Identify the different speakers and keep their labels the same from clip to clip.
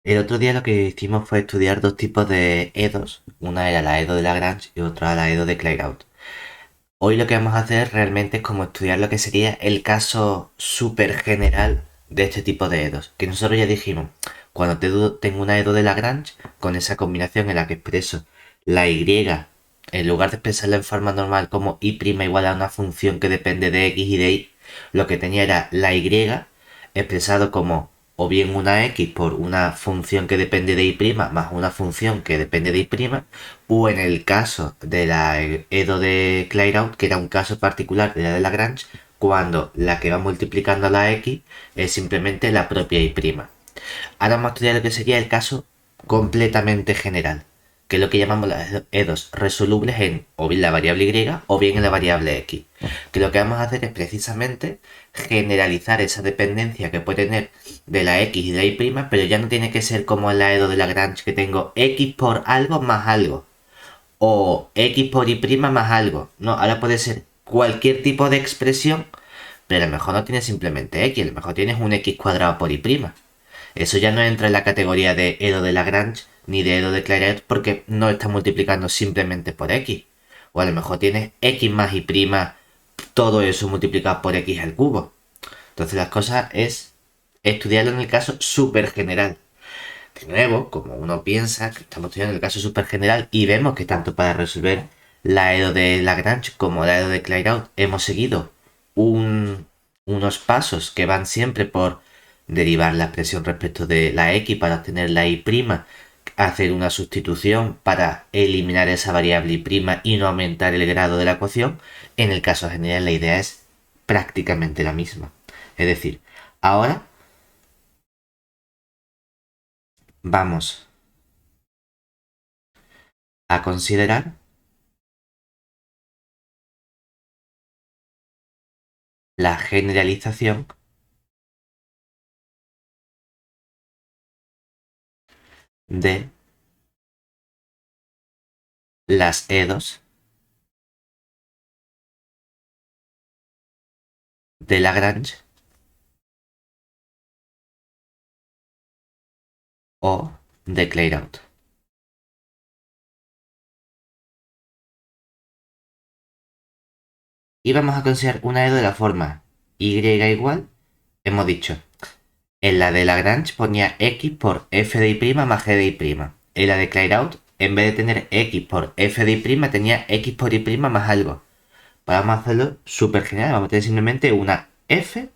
Speaker 1: El otro día lo que hicimos fue estudiar dos tipos de EDOs. Una era la EDO de Lagrange y otra la EDO de Clairaut. Hoy lo que vamos a hacer realmente es como estudiar lo que sería el caso súper general de este tipo de EDOs. Que nosotros ya dijimos, cuando tengo una EDO de Lagrange, con esa combinación en la que expreso la Y, en lugar de expresarla en forma normal como Y' igual a una función que depende de X y de Y, lo que tenía era la Y expresado como o bien una X por una función que depende de Y' más una función que depende de Y', o en el caso de la EDO de Clairaut, que era un caso particular de la de Lagrange, cuando la que va multiplicando a la X es simplemente la propia Y'. Ahora vamos a estudiar lo que sería el caso completamente general, que es lo que llamamos las EDOs resolubles en o bien la variable Y o bien en la variable X. Que lo que vamos a hacer es precisamente generalizar esa dependencia que puede tener de la X y de la Y', pero ya no tiene que ser como en la EDO de Lagrange que tengo X por algo más algo o X por Y' más algo. No, ahora puede ser cualquier tipo de expresión, pero a lo mejor no tienes simplemente X, a lo mejor tienes un X cuadrado por Y'. Eso ya no entra en la categoría de Edo de Lagrange ni de Edo de Clairaut porque no está multiplicando simplemente por X. O a lo mejor tienes X más Y', todo eso multiplicado por X al cubo. Entonces las cosas es estudiarlo en el caso súper general. De nuevo, como uno piensa que estamos estudiando el caso súper general y vemos que tanto para resolver la Edo de Lagrange como la Edo de Clairaut hemos seguido unos pasos que van siempre por derivar la expresión respecto de la X para obtener la Y', hacer una sustitución para eliminar esa variable Y' y no aumentar el grado de la ecuación. En el caso general la idea es prácticamente la misma. Es decir, ahora vamos a considerar la generalización de las EDOs de Lagrange o de Clairaut. Y vamos a considerar una EDO de la forma y igual, hemos dicho, en la de Lagrange ponía X por f de Y más g de Y'. En la de Clairaut, en vez de tener X por f de Y, tenía X por Y' más algo. Pues vamos a hacerlo súper general. Vamos a tener simplemente una f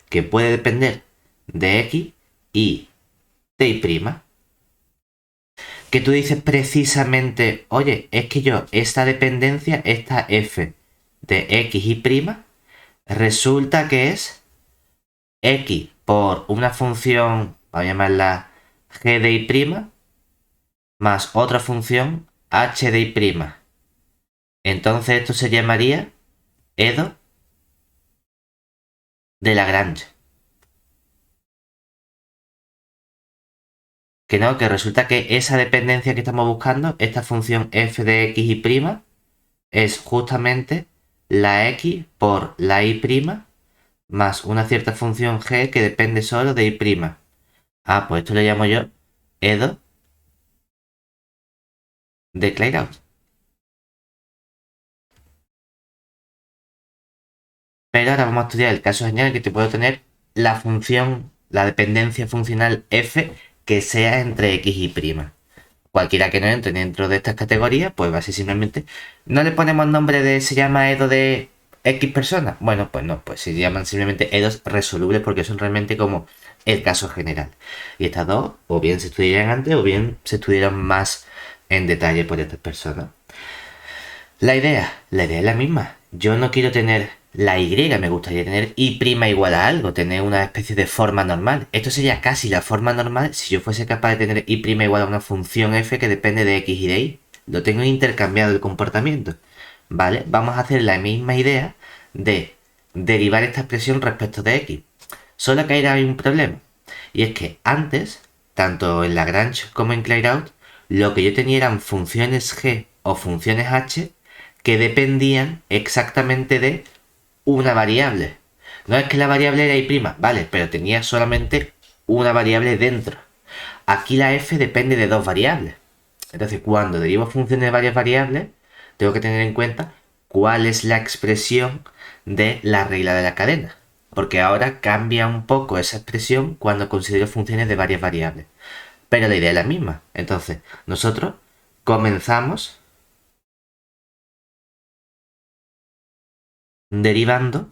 Speaker 1: que puede depender de X y de Y'. Que tú dices precisamente, oye, es que yo esta dependencia, esta f de x y prima, resulta que es x por una función, vamos a llamarla g de y' más otra función h de y'. Entonces esto se llamaría EDO de Lagrange. Que no, que resulta que esa dependencia que estamos buscando, esta función f de x y', es justamente la x por la y' más una cierta función g que depende solo de y'. Ah, pues esto le llamo yo EDO de Clairaut. Pero ahora vamos a estudiar el caso genial en que te puedo tener la función, la dependencia funcional f que sea entre x y prima. Cualquiera que no entre dentro de estas categorías, pues va a ser simplemente. No le ponemos nombre de se llama EDO de X persona. Bueno, pues no, pues se llaman simplemente EDOs resolubles porque son realmente como el caso general. Y estas dos, o bien se estudiarían antes, o bien se estudiaron más en detalle por estas personas. La idea es la misma. Yo no quiero tener la Y, me gustaría tener Y' igual a algo, tener una especie de forma normal. Esto sería casi la forma normal si yo fuese capaz de tener Y' igual a una función f que depende de x y de y. Lo tengo intercambiado el comportamiento. ¿Vale? Vamos a hacer la misma idea de derivar esta expresión respecto de x. Solo que ahí hay un problema. Y es que antes, tanto en Lagrange como en Clairaut, lo que yo tenía eran funciones g o funciones h que dependían exactamente de una variable. No es que la variable era y', vale, pero tenía solamente una variable dentro. aquí la f depende de dos variables. Entonces, cuando derivo funciones de varias variables, tengo que tener en cuenta cuál es la expresión de la regla de la cadena. Porque ahora cambia un poco esa expresión cuando considero funciones de varias variables. Pero la idea es la misma. Entonces, nosotros comenzamos derivando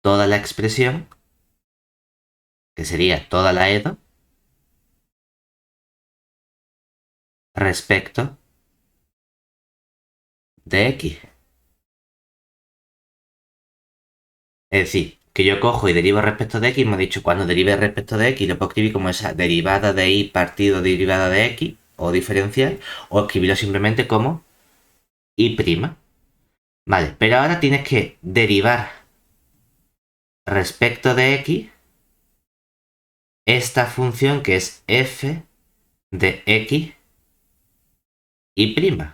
Speaker 1: toda la expresión, que sería toda la EDO, respecto de x. Es decir, que yo cojo y derivo respecto de x, me ha dicho cuando derive respecto de x, lo puedo escribir como esa derivada de y partido derivada de x, o diferencial, o escribirlo simplemente como y'. Vale, pero ahora tienes que derivar respecto de x esta función que es f de x y'.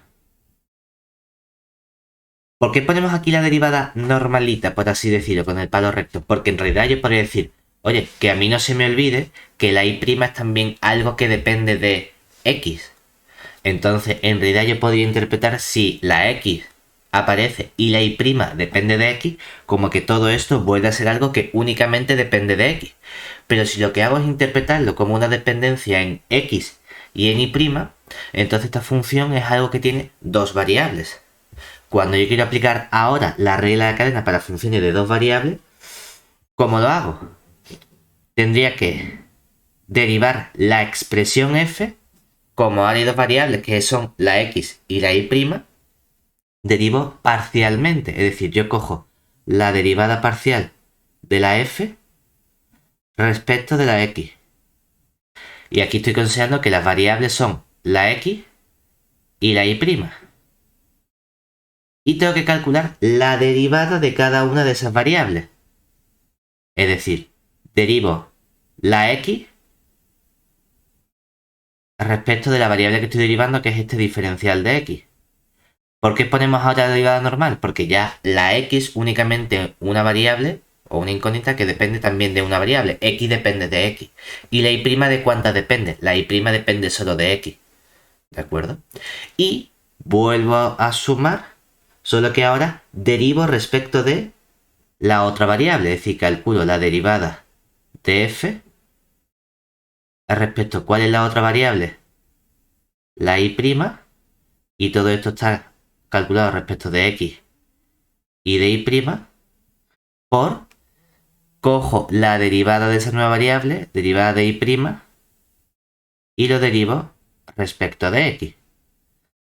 Speaker 1: ¿Por qué ponemos aquí la derivada normalita, por así decirlo, con el palo recto? Porque en realidad yo podría decir, oye, que a mí no se me olvide que la y' es también algo que depende de x. Entonces, en realidad yo podría interpretar si la x aparece y la y' depende de x, como que todo esto vuelve a ser algo que únicamente depende de x. Pero si lo que hago es interpretarlo como una dependencia en x y en y', entonces esta función es algo que tiene dos variables. Cuando yo quiero aplicar ahora la regla de la cadena para funciones de dos variables, ¿cómo lo hago? Tendría que derivar la expresión f, como ahora hay dos variables que son la x y la y', derivo parcialmente. Es decir, yo cojo la derivada parcial de la f respecto de la x. Y aquí estoy considerando que las variables son la x y la y'. Y tengo que calcular la derivada de cada una de esas variables. Es decir, derivo la x respecto de la variable que estoy derivando, que es este diferencial de x. ¿Por qué ponemos ahora la derivada normal? Porque ya la x únicamente una variable o una incógnita que depende también de una variable. X depende de x. ¿Y la y' de cuántas depende? La y' depende solo de x. ¿De acuerdo? Y vuelvo a sumar, solo que ahora derivo respecto de la otra variable. Es decir, calculo la derivada de f respecto. ¿Cuál es la otra variable? La y'. Y todo esto está calculado respecto de x y de y', por cojo la derivada de esa nueva variable, derivada de y', y lo derivo respecto de x.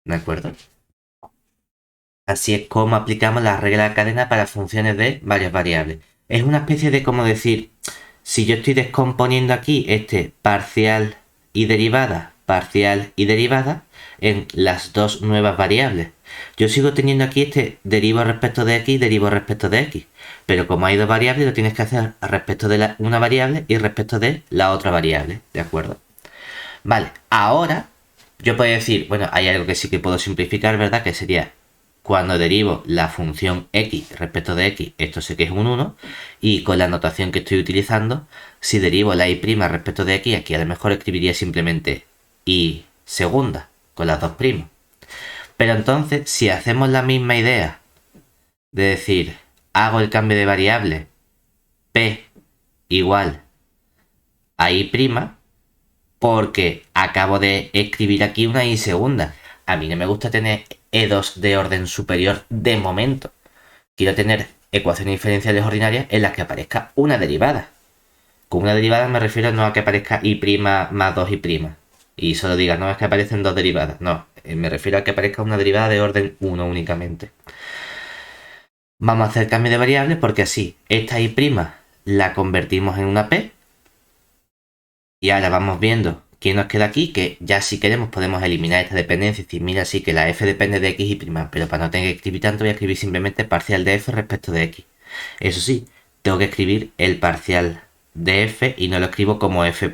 Speaker 1: ¿De acuerdo? Así es como aplicamos la regla de cadena para funciones de varias variables. Es una especie de como decir, si yo estoy descomponiendo aquí este parcial y derivada en las dos nuevas variables. Yo sigo teniendo aquí este derivo respecto de x, derivo respecto de x. Pero como hay dos variables, lo tienes que hacer respecto de una variable y respecto de la otra variable. ¿De acuerdo? Vale, ahora yo puedo decir, bueno, hay algo que sí que puedo simplificar, ¿verdad? Que sería cuando derivo la función x respecto de x, esto sé que es un 1, y con la notación que estoy utilizando, si derivo la y' respecto de x, aquí a lo mejor escribiría simplemente y segunda, con las dos primas. Pero entonces, si hacemos la misma idea de decir, hago el cambio de variable p igual a y', porque acabo de escribir aquí una y segunda. A mí no me gusta tener E2 de orden superior de momento. Quiero tener ecuaciones diferenciales ordinarias en las que aparezca una derivada. Con una derivada me refiero no a que aparezca y' más 2y'. Y solo diga, no es que aparecen dos derivadas. No, me refiero a que aparezca una derivada de orden 1 únicamente. Vamos a hacer cambio de variable porque así, esta y' la convertimos en una p. Y ahora vamos viendo qué nos queda aquí, que ya si queremos podemos eliminar esta dependencia y decir, mira, sí que la f depende de x y', pero para no tener que escribir tanto voy a escribir simplemente parcial de f respecto de x. Eso sí, tengo que escribir el parcial de f y no lo escribo como f',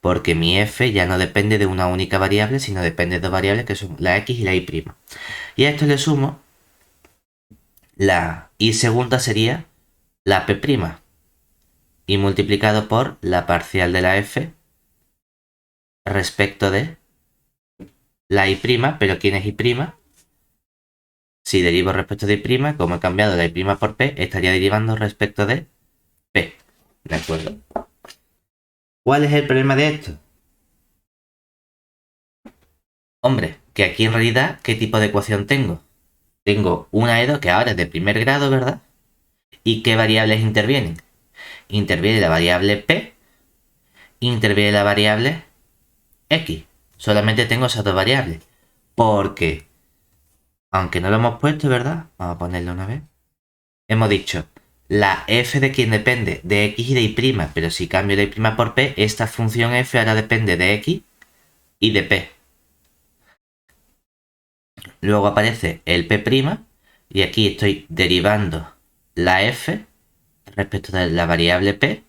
Speaker 1: porque mi f ya no depende de una única variable, sino depende de dos variables que son la x y la y'. Y a esto le sumo la y segunda sería la p'. y multiplicado por la parcial de la f respecto de la y', pero ¿quién es y'? Si derivo respecto de y', como he cambiado la y' por p, estaría derivando respecto de p. ¿De acuerdo? ¿Cuál es el problema de esto? Hombre, que aquí en realidad, ¿qué tipo de ecuación tengo? Tengo una EDO que ahora es de primer grado, ¿verdad? ¿Y qué variables intervienen? Interviene la variable p, interviene la variable x. Solamente tengo esas dos variables. Porque, aunque no lo hemos puesto, ¿verdad? Vamos a ponerlo una vez. Hemos dicho, la f de quién depende, de x y de y', pero si cambio de y' por p, esta función f ahora depende de x y de p. Luego aparece el p' y aquí estoy derivando la f respecto de la variable p,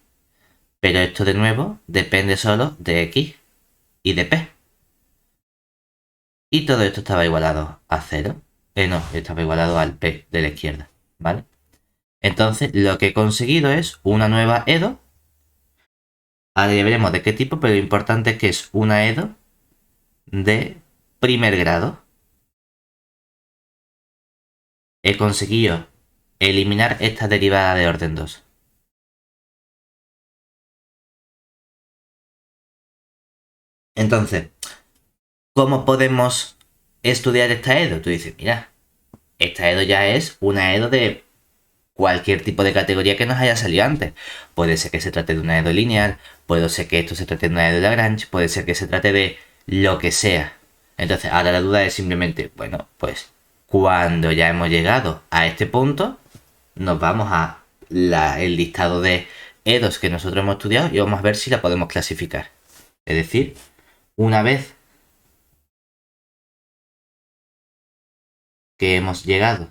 Speaker 1: pero esto de nuevo depende solo de x y de p. Y todo esto estaba igualado a 0. No, estaba igualado al p de la izquierda, ¿vale? Entonces lo que he conseguido es una nueva EDO. Ahora ya veremos de qué tipo, pero lo importante es que es una EDO de primer grado. He conseguido eliminar esta derivada de orden 2. Entonces, ¿cómo podemos estudiar esta EDO? Tú dices, mira, esta EDO ya es una EDO de cualquier tipo de categoría que nos haya salido antes. Puede ser que se trate de una EDO lineal, puede ser que esto se trate de una EDO de Lagrange, puede ser que se trate de lo que sea. Entonces, ahora la duda es simplemente, bueno, pues cuando ya hemos llegado a este punto, nos vamos a el listado de EDOs que nosotros hemos estudiado y vamos a ver si la podemos clasificar. Es decir, una vez que hemos llegado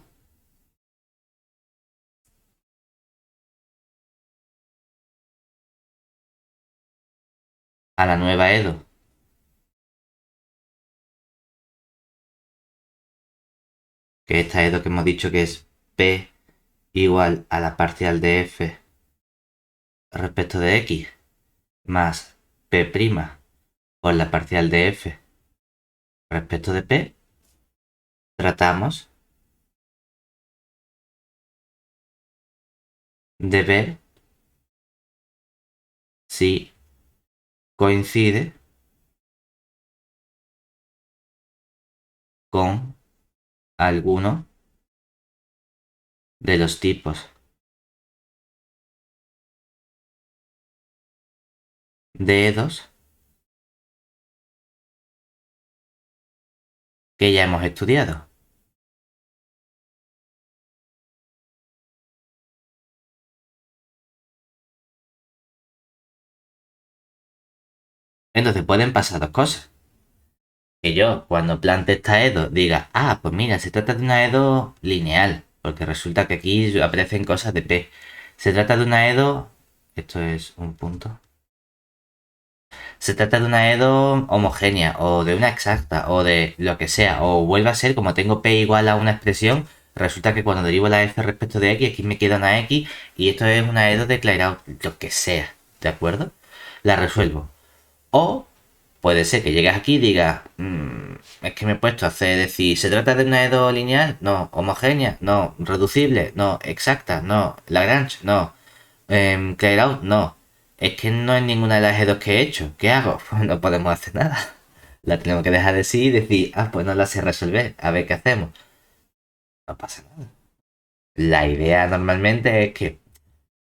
Speaker 1: a la nueva EDO, que esta EDO que hemos dicho que es P igual a la parcial de f respecto de x más p' por la parcial de f respecto de p, tratamos de ver si coincide con alguno de los tipos de EDOs que ya hemos estudiado. Entonces pueden pasar dos cosas. Que yo, cuando plante esta EDO, diga, ah, pues mira, se trata de una EDO lineal, porque resulta que aquí aparecen cosas de P. Se trata de una EDO, esto es un punto, se trata de una EDO homogénea, o de una exacta, o de lo que sea, o vuelve a ser, como tengo P igual a una expresión, resulta que cuando derivo la F respecto de X, aquí me queda una X, y esto es una EDO de Clairaut, lo que sea, ¿de acuerdo? La resuelvo. O puede ser que llegues aquí y digas, es que me he puesto a hacer, decir, ¿se trata de una EDO lineal? No. ¿Homogénea? No. ¿Reducible? No. ¿Exacta? No. ¿Lagrange? No. ¿Clairaut? No. Es que no es ninguna de las EDOs que he hecho. ¿Qué hago? Pues no podemos hacer nada. La tenemos que dejar de sí y decir, ah, pues no la sé resolver, a ver qué hacemos. No pasa nada. La idea normalmente es que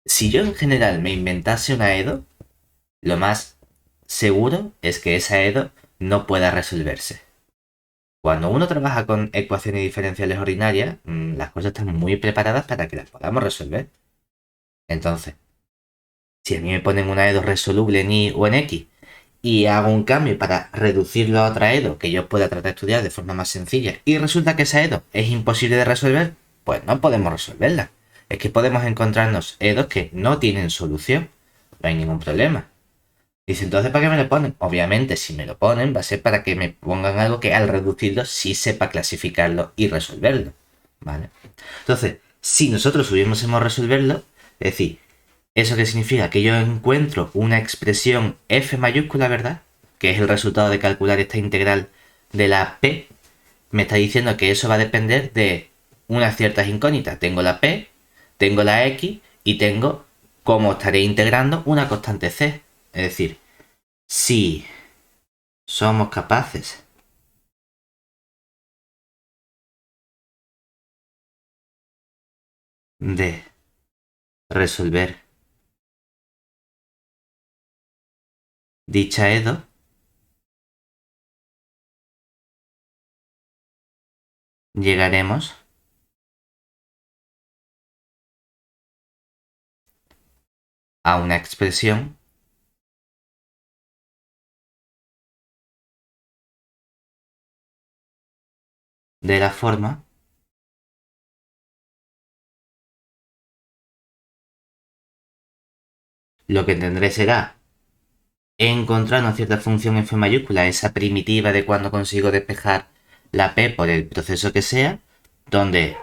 Speaker 1: si yo en general me inventase una EDO, lo más seguro es que esa EDO no pueda resolverse. Cuando uno trabaja con ecuaciones diferenciales ordinarias, las cosas están muy preparadas para que las podamos resolver. Entonces, si a mí me ponen una EDO resoluble en Y o en X y hago un cambio para reducirlo a otra EDO que yo pueda tratar de estudiar de forma más sencilla y resulta que esa EDO es imposible de resolver, pues no podemos resolverla. Es que podemos encontrarnos EDOs que no tienen solución. No hay ningún problema. Dice, entonces, ¿para qué me lo ponen? Obviamente, si me lo ponen, va a ser para que me pongan algo que al reducirlo sí sepa clasificarlo y resolverlo. ¿Vale? Entonces, si nosotros hubiésemos resolverlo, es decir, ¿Eso qué significa? Que yo encuentro una expresión f mayúscula, ¿verdad? Que es el resultado de calcular esta integral de la p. Me está diciendo que eso va a depender de unas ciertas incógnitas. Tengo la p, tengo la x y tengo, como estaré integrando, una constante c. Es decir, si somos capaces de resolver dicha EDO, llegaremos a una expresión de la forma, lo que tendré será encontrar una cierta función f mayúscula, esa primitiva de cuando consigo despejar la p por el proceso que sea, donde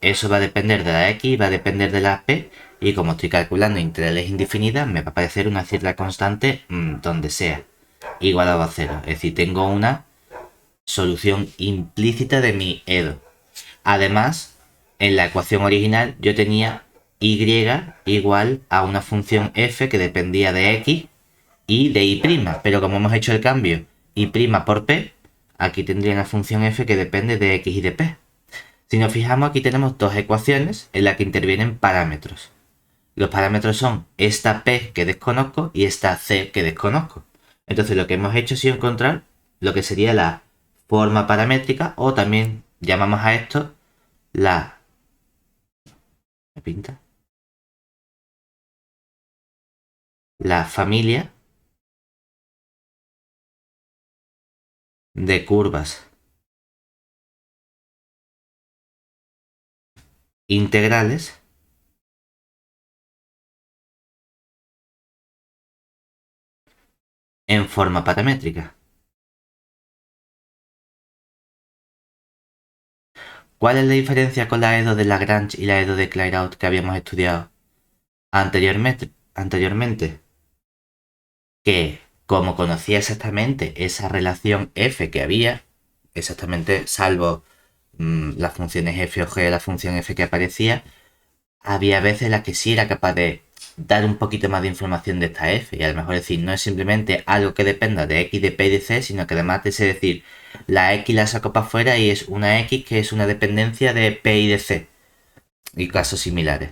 Speaker 1: eso va a depender de la x, va a depender de la p, y como estoy calculando integrales indefinidas, me va a aparecer una cierta constante donde sea, igualado a cero. Es decir, tengo una solución implícita de mi EDO. Además, en la ecuación original yo tenía y igual a una función f que dependía de x y de y', pero como hemos hecho el cambio y' por p, aquí tendría una función f que depende de x y de p. Si nos fijamos, aquí tenemos dos ecuaciones en las que intervienen parámetros. Los parámetros son esta p que desconozco y esta c que desconozco. Entonces lo que hemos hecho ha sido encontrar lo que sería la forma paramétrica, o también llamamos a esto la... ¿Me pinta? La familia de curvas integrales en forma paramétrica. ¿Cuál es la diferencia con la EDO de Lagrange y la EDO de Clairaut que habíamos estudiado anteriormente? Que como conocía exactamente esa relación f que había, exactamente salvo las funciones f o g, la función f que aparecía, había veces en las que sí era capaz de dar un poquito más de información de esta f, y a lo mejor decir, no es simplemente algo que dependa de x, de p y de c, sino que además te sé decir, la x la saco para afuera y es una x que es una dependencia de p y de c, y casos similares.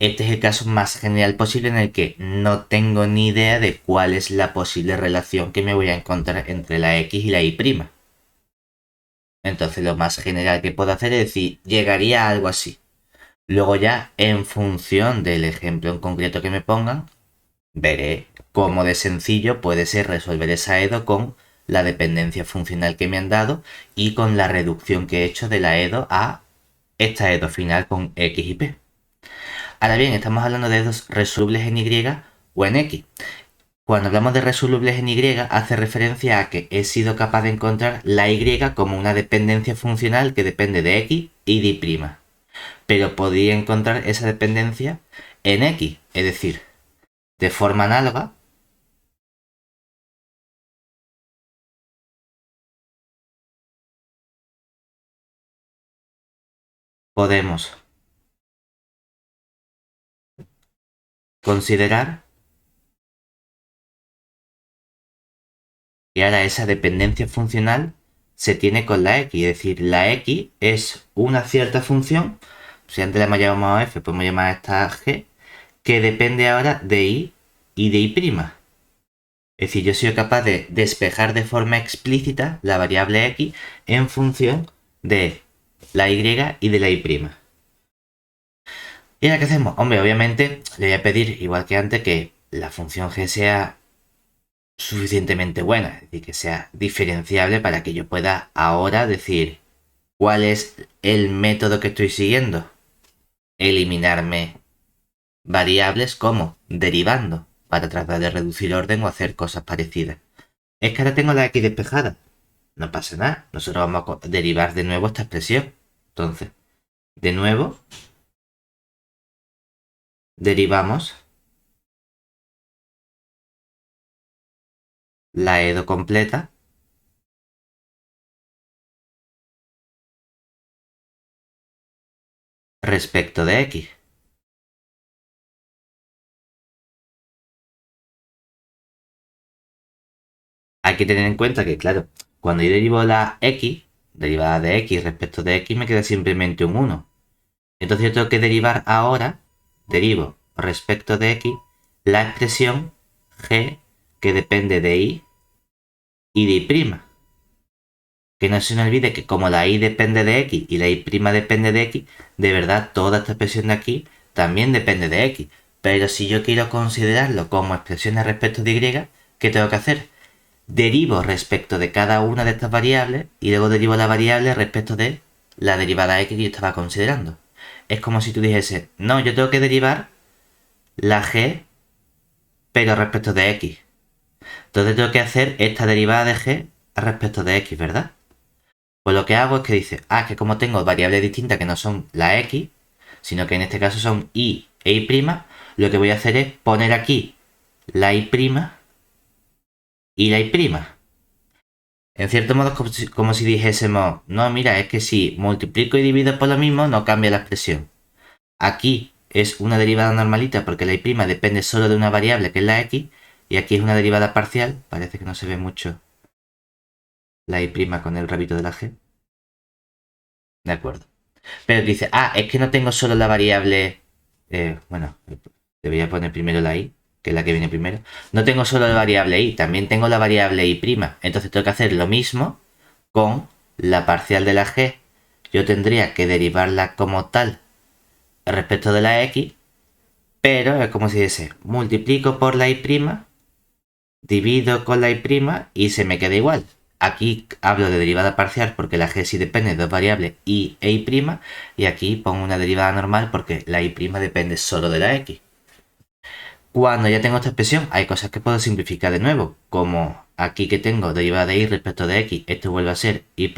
Speaker 1: Este es el caso más general posible en el que no tengo ni idea de cuál es la posible relación que me voy a encontrar entre la x y la y'. Entonces lo más general que puedo hacer es decir, llegaría a algo así. Luego ya, en función del ejemplo en concreto que me pongan, veré cómo de sencillo puede ser resolver esa EDO con la dependencia funcional que me han dado y con la reducción que he hecho de la EDO a esta EDO final con x y p. Ahora bien, estamos hablando de EDOs resolubles en y o en x. Cuando hablamos de resolubles en y, hace referencia a que he sido capaz de encontrar la y como una dependencia funcional que depende de x y de y'. Pero podría encontrar esa dependencia en x, es decir, de forma análoga, podemos considerar que ahora esa dependencia funcional se tiene con la x, es decir, la x es una cierta función, si antes la hemos llamado f, podemos llamar a esta g, que depende ahora de y de y'. Es decir, yo soy capaz de despejar de forma explícita la variable x en función de la y y de la y'. ¿Y ahora qué hacemos? Hombre, obviamente le voy a pedir, igual que antes, que la función g sea suficientemente buena, es decir, que sea diferenciable para que yo pueda ahora decir cuál es el método que estoy siguiendo. Eliminarme variables como derivando para tratar de reducir orden o hacer cosas parecidas. Es que ahora tengo la x despejada. No pasa nada. Nosotros vamos a derivar de nuevo esta expresión. Entonces, de nuevo, derivamos la edo completa respecto de x. Hay que tener en cuenta que, claro, cuando yo derivo la x, derivada de x respecto de x, me queda simplemente un 1. Entonces yo tengo que derivar ahora, derivo respecto de x, la expresión g que depende de y de y'. Que no se nos olvide que como la y depende de x y la y' depende de x, de verdad toda esta expresión de aquí también depende de x. Pero si yo quiero considerarlo como expresiones respecto de y, ¿qué tengo que hacer? Derivo respecto de cada una de estas variables y luego derivo la variable respecto de la derivada x que yo estaba considerando. Es como si tú dijese, no, yo tengo que derivar la g pero respecto de x. Entonces tengo que hacer esta derivada de g respecto de x, ¿verdad? Pues lo que hago es que dice, que como tengo variables distintas que no son la x, sino que en este caso son y e y', lo que voy a hacer es poner aquí la y' y la y'. En cierto modo es como si dijésemos, no, mira, es que si multiplico y divido por lo mismo, no cambia la expresión. Aquí es una derivada normalita porque la y' depende solo de una variable que es la x, y aquí es una derivada parcial, parece que no se ve mucho la y' con el rabito de la g. De acuerdo. Pero dice, es que no tengo solo la variable, bueno, debería poner primero la y, que es la que viene primero. No tengo solo la variable y, también tengo la variable y'. Entonces tengo que hacer lo mismo con la parcial de la g. Yo tendría que derivarla como tal respecto de la x, pero es como si dijese, multiplico por la y', divido con la y' y se me queda igual. Aquí hablo de derivada parcial porque la g sí depende de dos variables y e y', y aquí pongo una derivada normal porque la y' depende solo de la x. Cuando ya tengo esta expresión, hay cosas que puedo simplificar de nuevo, como aquí que tengo derivada de y respecto de x, esto vuelve a ser y',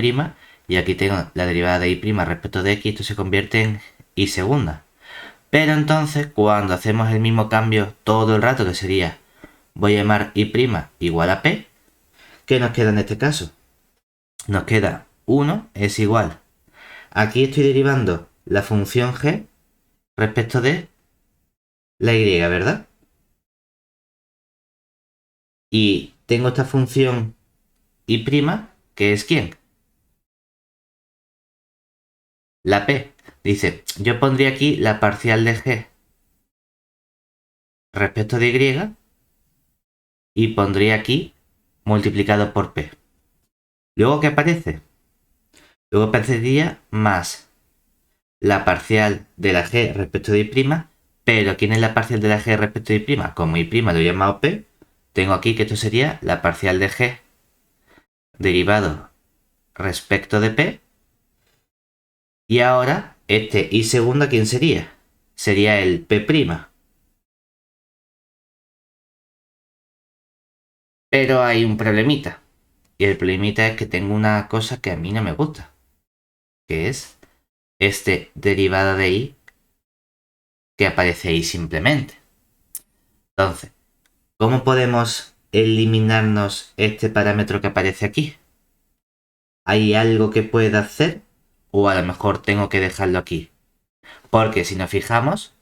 Speaker 1: y aquí tengo la derivada de y' respecto de x, esto se convierte en y segunda. Pero entonces, cuando hacemos el mismo cambio todo el rato, que sería, voy a llamar y' igual a p, ¿qué nos queda en este caso? Nos queda 1 es igual. Aquí estoy derivando la función g respecto de la y, ¿verdad? Y tengo esta función y', que es ¿quién? La p. Dice, yo pondría aquí la parcial de g respecto de y pondría aquí multiplicado por p. Luego, ¿qué aparece? Luego aparecería más la parcial de la g respecto de y', pero ¿quién es la parcial de la g respecto de y'? Como y' lo he llamado p, tengo aquí que esto sería la parcial de g derivado respecto de p. Y ahora, este y segunda, ¿quién sería? Sería el p'. Pero hay un problemita. Y el problemita es que tengo una cosa que a mí no me gusta. Que es este derivada de y que aparece ahí simplemente. Entonces, ¿cómo podemos eliminarnos este parámetro que aparece aquí? ¿Hay algo que pueda hacer? O a lo mejor tengo que dejarlo aquí. Porque si nos fijamos,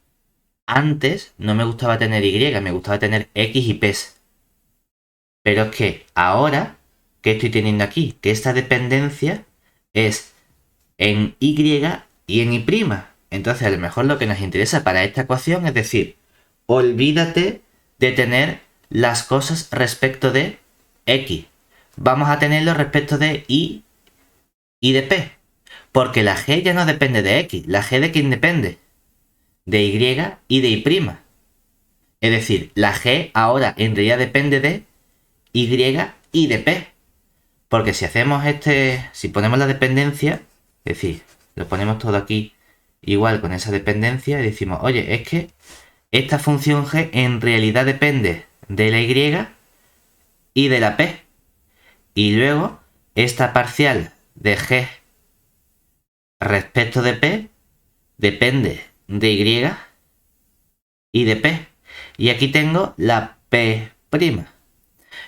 Speaker 1: antes no me gustaba tener y, me gustaba tener x y p. Pero es que ahora, ¿qué estoy teniendo aquí? Que esta dependencia es en y y en y'. Entonces, a lo mejor lo que nos interesa para esta ecuación es decir, olvídate de tener las cosas respecto de x. Vamos a tenerlo respecto de y de p. Porque la g ya no depende de x. ¿La g de quién depende? De y y de y'. Es decir, la g ahora en realidad depende de y y de p. Porque si hacemos si ponemos la dependencia, es decir, lo ponemos todo aquí igual con esa dependencia y decimos, oye, es que esta función g en realidad depende de la y y de la p. Y luego, esta parcial de g respecto de p depende de y y de p. Y aquí tengo la p'.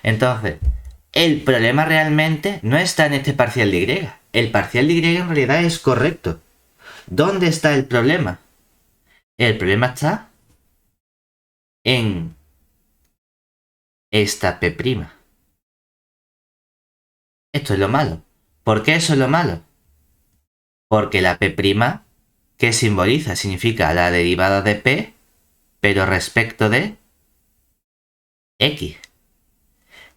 Speaker 1: Entonces, el problema realmente no está en este parcial de y. El parcial de y en realidad es correcto. ¿Dónde está el problema? El problema está en esta P'. Esto es lo malo. ¿Por qué eso es lo malo? Porque la P', ¿qué simboliza? Significa la derivada de P, pero respecto de X.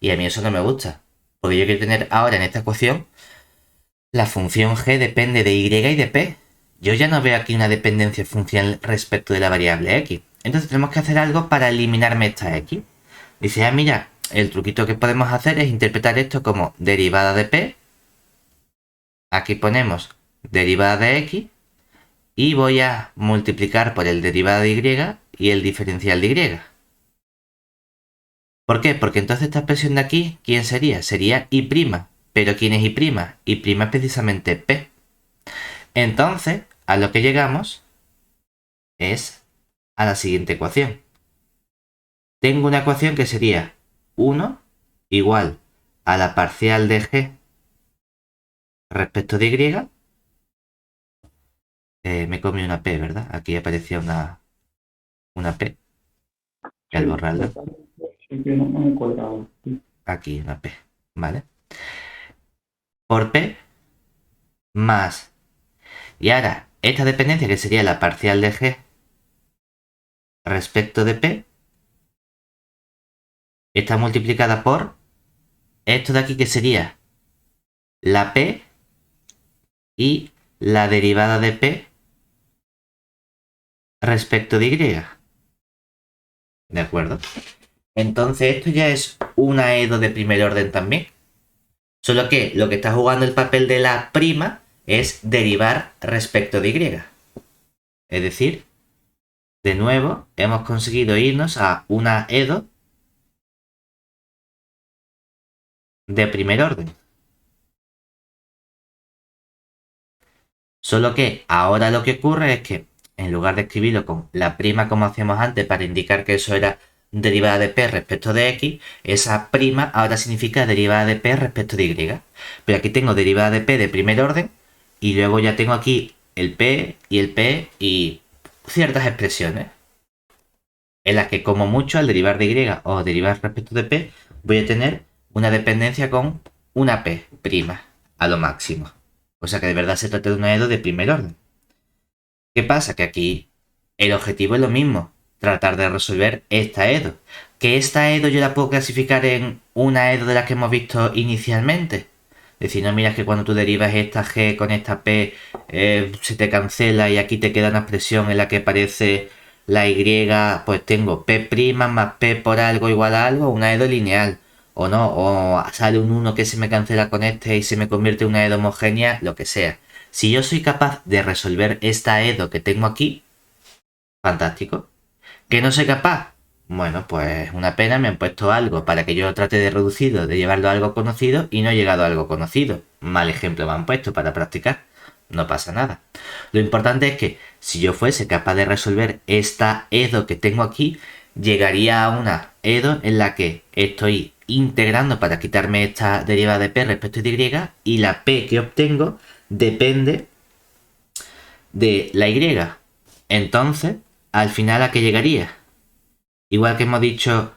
Speaker 1: Y a mí eso no me gusta. Porque yo quiero tener ahora en esta ecuación la función g depende de y y de p. Yo ya no veo aquí una dependencia funcional respecto de la variable x. Entonces tenemos que hacer algo para eliminarme esta x. Dice, mira, el truquito que podemos hacer es interpretar esto como derivada de p. Aquí ponemos derivada de x. Y voy a multiplicar por el derivada de y y el diferencial de y. ¿Por qué? Porque entonces esta expresión de aquí, ¿quién sería? Sería y'. ¿Pero quién es y'? Y' es precisamente p. Entonces, a lo que llegamos es a la siguiente ecuación. Tengo una ecuación que sería 1 igual a la parcial de g respecto de y. Me comí una p, ¿verdad? Aquí aparecía una p. Y al borrarla. Aquí una p, ¿vale? Por p más. Y ahora, esta dependencia que sería la parcial de g respecto de p está multiplicada por esto de aquí que sería la p y la derivada de p respecto de y. ¿De acuerdo? Entonces esto ya es una EDO de primer orden también. Solo que lo que está jugando el papel de la prima es derivar respecto de y. Es decir, de nuevo hemos conseguido irnos a una EDO de primer orden. Solo que ahora lo que ocurre es que en lugar de escribirlo con la prima como hacíamos antes para indicar que eso era derivada de p respecto de x, esa prima ahora significa derivada de p respecto de y. Pero aquí tengo derivada de p de primer orden y luego ya tengo aquí el p y ciertas expresiones en las que como mucho al derivar de y o derivar respecto de p voy a tener una dependencia con una p' a lo máximo. O sea que de verdad se trata de una EDO de primer orden. ¿Qué pasa? Que aquí el objetivo es lo mismo, tratar de resolver esta EDO. Que esta EDO yo la puedo clasificar en una EDO de las que hemos visto inicialmente. Es decir, no miras que cuando tú derivas esta G con esta P se te cancela y aquí te queda una expresión en la que aparece la Y, pues tengo P' más P por algo igual a algo, una EDO lineal. O no, o sale un 1 que se me cancela con este y se me convierte en una EDO homogénea, lo que sea. Si yo soy capaz de resolver esta EDO que tengo aquí, fantástico. ¿Que no soy capaz? Bueno, pues una pena, me han puesto algo para que yo trate de reducirlo, de llevarlo a algo conocido y no he llegado a algo conocido. Mal ejemplo me han puesto para practicar. No pasa nada. Lo importante es que si yo fuese capaz de resolver esta EDO que tengo aquí, llegaría a una EDO en la que estoy integrando para quitarme esta derivada de p respecto de y la p que obtengo depende de la y. Entonces, al final, ¿a qué llegaría? Igual que hemos dicho,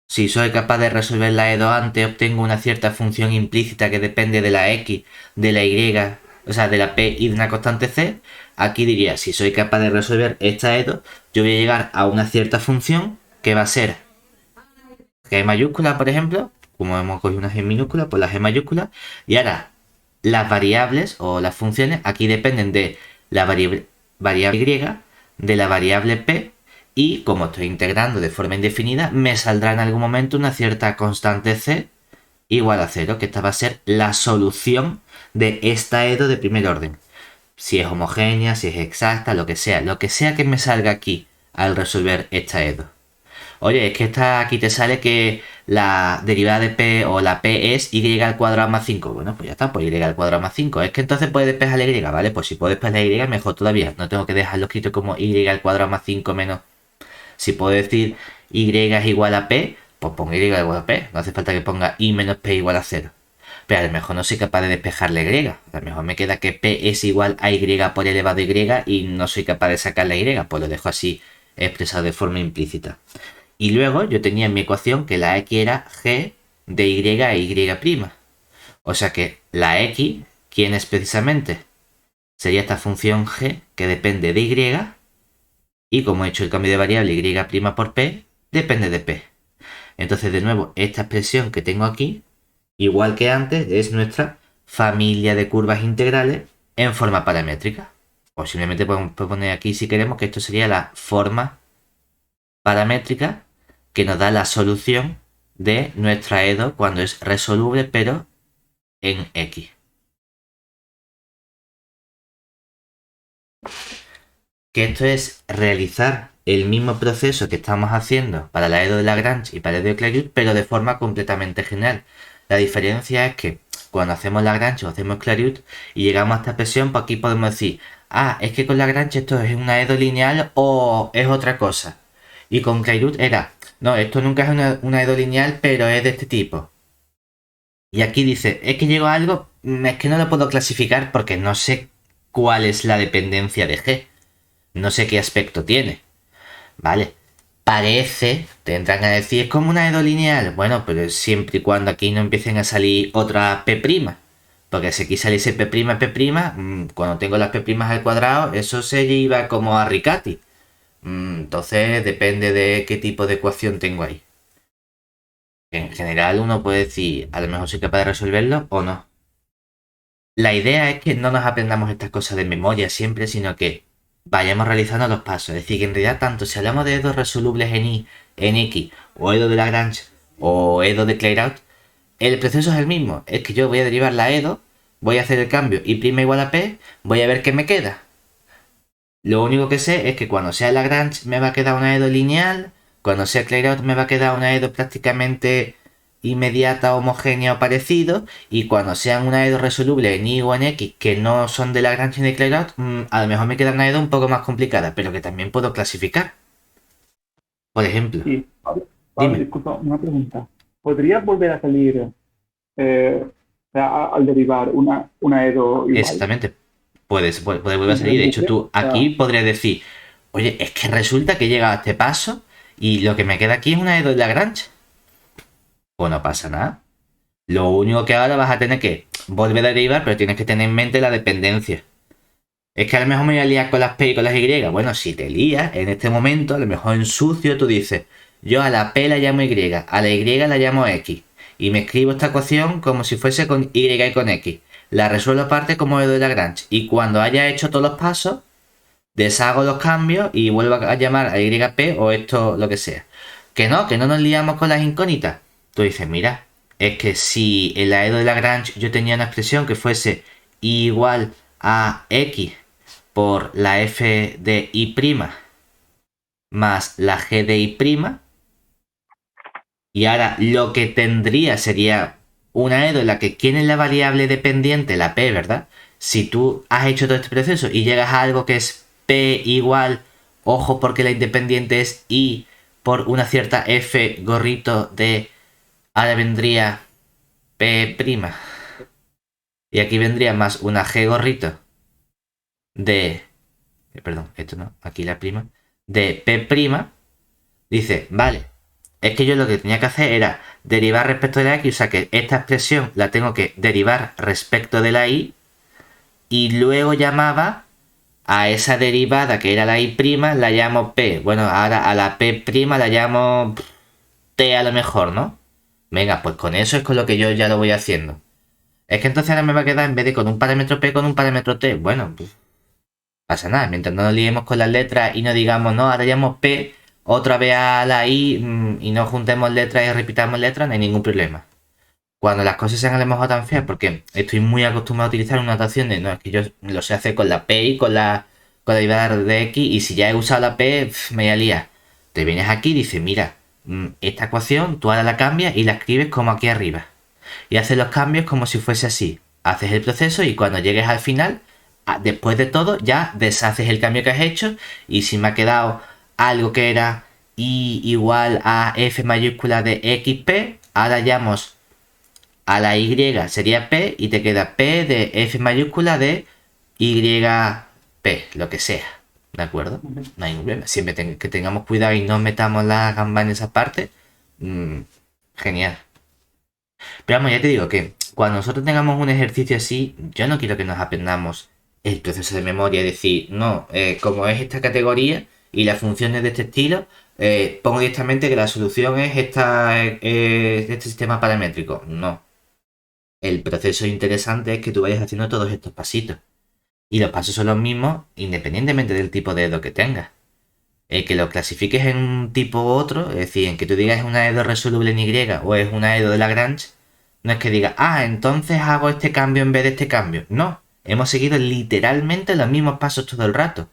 Speaker 1: si soy capaz de resolver la EDO antes, obtengo una cierta función implícita que depende de la x, de la y, o sea, de la p y de una constante c. Aquí diría, si soy capaz de resolver esta EDO, yo voy a llegar a una cierta función que va a ser G mayúscula, por ejemplo, como hemos cogido una G minúscula, pues la G mayúscula. Y ahora, las variables o las funciones aquí dependen de la variable y, de la variable p, y como estoy integrando de forma indefinida, me saldrá en algún momento una cierta constante c igual a 0, que esta va a ser la solución de esta EDO de primer orden. Si es homogénea, si es exacta, lo que sea que me salga aquí al resolver esta EDO. Oye, es que aquí te sale que la derivada de p o la p es y al cuadrado más 5. Bueno, pues ya está, pues y al cuadrado más 5. Es que entonces puedes despejar la y, ¿vale? Pues si puedo despejar la y, mejor todavía. No tengo que dejarlo escrito como y al cuadrado más 5 menos. Si puedo decir y es igual a p, pues ponga y igual a p. No hace falta que ponga y menos p igual a 0. Pero a lo mejor no soy capaz de despejar la y. A lo mejor me queda que p es igual a y por elevado a y no soy capaz de sacar la y. Pues lo dejo así expresado de forma implícita. Y luego yo tenía en mi ecuación que la x era g de y a y'. O sea que la x, ¿quién es precisamente? Sería esta función g que depende de y y como he hecho el cambio de variable y' por p, depende de p. Entonces de nuevo esta expresión que tengo aquí, igual que antes, es nuestra familia de curvas integrales en forma paramétrica. O simplemente podemos poner aquí si queremos que esto sería la forma paramétrica que nos da la solución de nuestra EDO cuando es resoluble pero en X. Que esto es realizar el mismo proceso que estamos haciendo para la EDO de Lagrange y para la EDO de Clairaut, pero de forma completamente general. La diferencia es que cuando hacemos Lagrange o hacemos Clairaut y llegamos a esta expresión, pues aquí podemos decir, es que con Lagrange esto es una EDO lineal o es otra cosa. Y con Clairaut era, no, esto nunca es una EDO lineal, pero es de este tipo. Y aquí dice, es que llego a algo, es que no lo puedo clasificar porque no sé cuál es la dependencia de G. No sé qué aspecto tiene. Vale. Parece, tendrán a decir, es como una EDO lineal. Bueno, pero siempre y cuando aquí no empiecen a salir otras P'. Porque si aquí saliese P', cuando tengo las P' al cuadrado, eso se iba como a Riccati. Entonces depende de qué tipo de ecuación tengo ahí. En general uno puede decir, a lo mejor soy capaz de resolverlo o no. La idea es que no nos aprendamos estas cosas de memoria siempre, sino que vayamos realizando los pasos. Es decir, que en realidad tanto si hablamos de EDO resolubles en Y, en X, o EDO de Lagrange, o EDO de Clairaut, el proceso es el mismo. Es que yo voy a derivar la EDO, voy a hacer el cambio y' igual a P, voy a ver qué me queda. Lo único que sé es que cuando sea Lagrange me va a quedar una EDO lineal, cuando sea Clairaut me va a quedar una EDO prácticamente inmediata, homogénea o parecido, y cuando sean una EDO resoluble en Y o en X que no son de Lagrange ni de Clairaut, a lo mejor me queda una EDO un poco más complicada, pero que también puedo clasificar. Por ejemplo,
Speaker 2: Sí, Pablo,
Speaker 1: dime.
Speaker 2: disculpa, una pregunta. ¿Podrías volver a salir al derivar una EDO igual?
Speaker 1: Exactamente. Puede volver a
Speaker 2: En
Speaker 1: salir. De hecho,
Speaker 2: bucle.
Speaker 1: tú aquí podrías decir, oye, es que resulta que llega a este paso y lo que me queda aquí es una EDO de Lagrange. Pues no pasa nada. Lo único que ahora vas a tener que volver a derivar, pero tienes que tener en mente la dependencia. Es que a lo mejor me voy a liar con las P y con las Y. Bueno, si te lías en este momento, a lo mejor en sucio tú dices, yo a la P la llamo Y, a la Y la llamo X. Y me escribo esta ecuación como si fuese con Y y con X. La resuelvo aparte como EDO de Lagrange. Y cuando haya hecho todos los pasos, deshago los cambios y vuelvo a llamar a YP o esto, lo que sea. Que no nos liamos con las incógnitas. Tú dices, mira, es que si en la EDO de Lagrange yo tenía una expresión que fuese igual a X por la f de y' más la g de y', y ahora lo que tendría sería una EDO en la que quién es la variable dependiente, la p, ¿verdad? Si tú has hecho todo este proceso y llegas a algo que es p igual, ojo porque la independiente es y por una cierta f gorrito de, ahora vendría p', y aquí vendría más una g gorrito de, perdón, esto no, aquí la prima, de p', dice, vale, es que yo lo que tenía que hacer era derivar respecto de la x, o sea que esta expresión la tengo que derivar respecto de la y, y luego llamaba a esa derivada que era la y', la llamo p. Bueno, ahora a la p' la llamo t a lo mejor, ¿no? Venga, pues con eso es con lo que yo ya lo voy haciendo. Es que entonces ahora me va a quedar en vez de con un parámetro p con un parámetro t. Bueno, pues pasa nada, mientras no nos liemos con las letras y no digamos, no, ahora llamo P otra vez a la I y no juntemos letras y repitamos letras, no hay ningún problema. Cuando las cosas sean a lo mejor tan feas, porque estoy muy acostumbrado a utilizar una notación de, no, es que yo lo sé hacer con la P y con la derivada de X, y si ya he usado la P, me voy a liar. Te vienes aquí y dices, mira, esta ecuación tú ahora la cambias y la escribes como aquí arriba. Y haces los cambios como si fuese así. Haces el proceso y cuando llegues al final, después de todo, ya deshaces el cambio que has hecho, y si me ha quedado algo que era y igual a f mayúscula de xp, ahora llamamos a la y, sería p, y te queda p de f mayúscula de yp, lo que sea. ¿De acuerdo? No hay problema. Siempre que tengamos cuidado y no metamos la gamba en esa parte. Genial. Pero vamos, ya te digo que cuando nosotros tengamos un ejercicio así, yo no quiero que nos aprendamos el proceso de memoria y decir, no, como es esta categoría y las funciones de este estilo, pongo directamente que la solución es este sistema paramétrico. No. El proceso interesante es que tú vayas haciendo todos estos pasitos. Y los pasos son los mismos independientemente del tipo de dedo que tengas. Que lo clasifiques en un tipo u otro, es decir, en que tú digas es una EDO resoluble en Y o es una EDO de Lagrange, no es que digas, entonces hago este cambio en vez de este cambio. No, hemos seguido literalmente los mismos pasos todo el rato.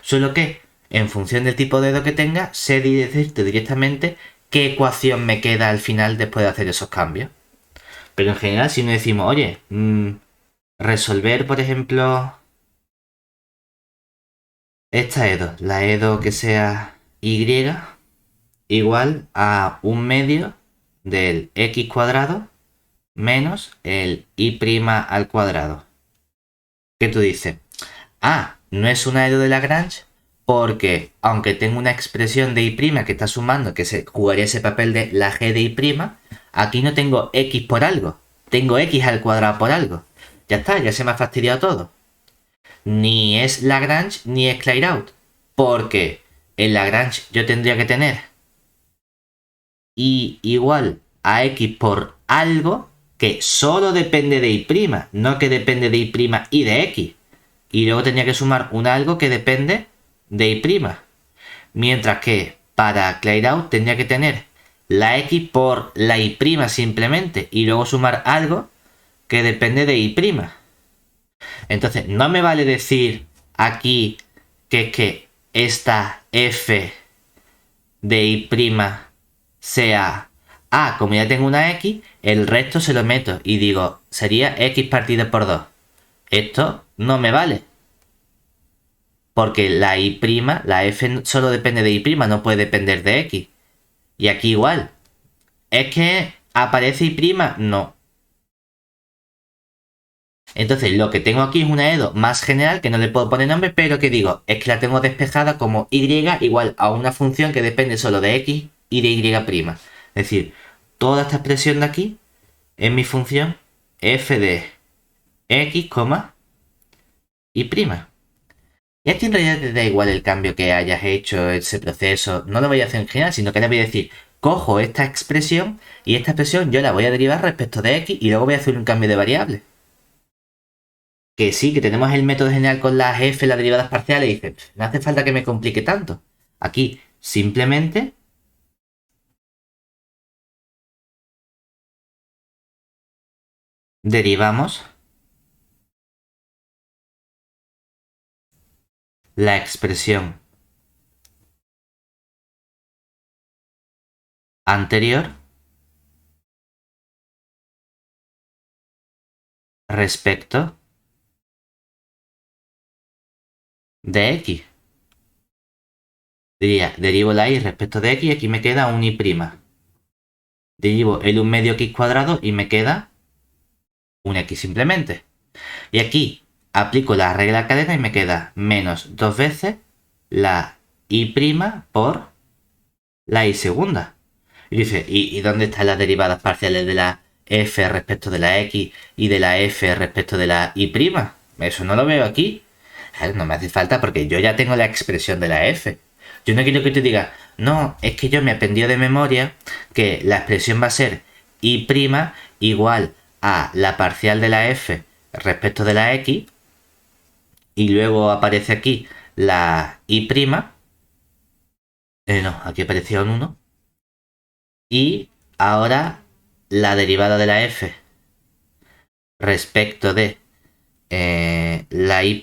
Speaker 1: Solo que, en función del tipo de dedo que tenga, sé decirte directamente qué ecuación me queda al final después de hacer esos cambios. Pero en general, si no decimos, oye, resolver, por ejemplo, esta EDO, la EDO que sea Y, igual a 1/2 del x cuadrado menos el y' al cuadrado. ¿Qué tú dices? No es una EDO de Lagrange porque aunque tengo una expresión de y' que está sumando, que se jugaría ese papel de la g de y', aquí no tengo x por algo, tengo x al cuadrado por algo. Ya está, ya se me ha fastidiado todo. Ni es Lagrange ni es Clairaut, porque en Lagrange yo tendría que tener y igual a x por algo que solo depende de y', no que depende de y' y de x. Y luego tenía que sumar un algo que depende de y'. Mientras que para Clairaut tendría que tener la x por la y' simplemente y luego sumar algo que depende de y'. Entonces no me vale decir aquí que esta f de y' sea como ya tengo una x, el resto se lo meto y digo, sería x partido por 2. Esto no me vale. Porque la y', la f solo depende de y', no puede depender de x. Y aquí igual. ¿Es que aparece y'? No. Entonces lo que tengo aquí es una EDO más general que no le puedo poner nombre, pero que digo, es que la tengo despejada como y igual a una función que depende solo de x y de y'. Es decir, toda esta expresión de aquí es mi función f de x, y'. Y aquí en realidad te da igual el cambio que hayas hecho, ese proceso, no lo voy a hacer en general, sino que le voy a decir, cojo esta expresión y esta expresión yo la voy a derivar respecto de x y luego voy a hacer un cambio de variable. Que sí, que tenemos el método general con las f, las derivadas parciales, y dice, no hace falta que me complique tanto. Aquí simplemente derivamos la expresión anterior respecto de x. Diría, derivo la y respecto de x y aquí me queda un y'. Derivo el 1/2 x cuadrado y me queda un x simplemente. Y aquí aplico la regla cadena y me queda menos 2 veces la y' por la y segunda. Y dice, ¿y dónde están las derivadas parciales de la f respecto de la x y de la f respecto de la y'? Eso no lo veo aquí. No me hace falta porque yo ya tengo la expresión de la f. Yo no quiero que te digas, no, es que yo me aprendió de memoria que la expresión va a ser y' igual a la parcial de la f respecto de la x y luego aparece aquí la y'. No, aquí aparecía un 1. Y ahora la derivada de la f respecto de la y'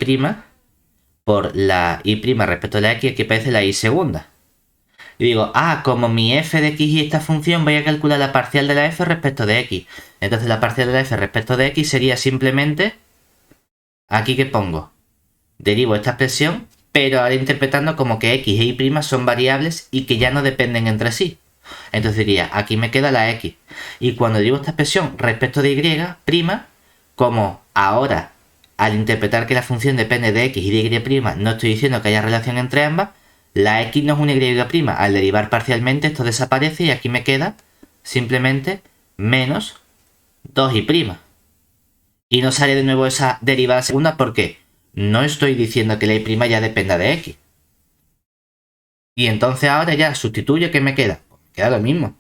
Speaker 1: por la y' respecto de la x, aquí aparece la y segunda. Y digo, como mi f de x y esta función, voy a calcular la parcial de la f respecto de x. Entonces la parcial de la f respecto de x sería simplemente, aquí que pongo, derivo esta expresión pero ahora interpretando como que x e y' son variables y que ya no dependen entre sí. Entonces diría, aquí me queda la x. Y cuando digo esta expresión respecto de y', como ahora, al interpretar que la función depende de x y de y', no estoy diciendo que haya relación entre ambas, la x no es una y'. Al derivar parcialmente esto desaparece y aquí me queda simplemente menos 2y'. Y no sale de nuevo esa derivada segunda porque no estoy diciendo que la y' ya dependa de x. Y entonces ahora ya sustituyo, ¿qué me queda? Pues me queda lo mismo.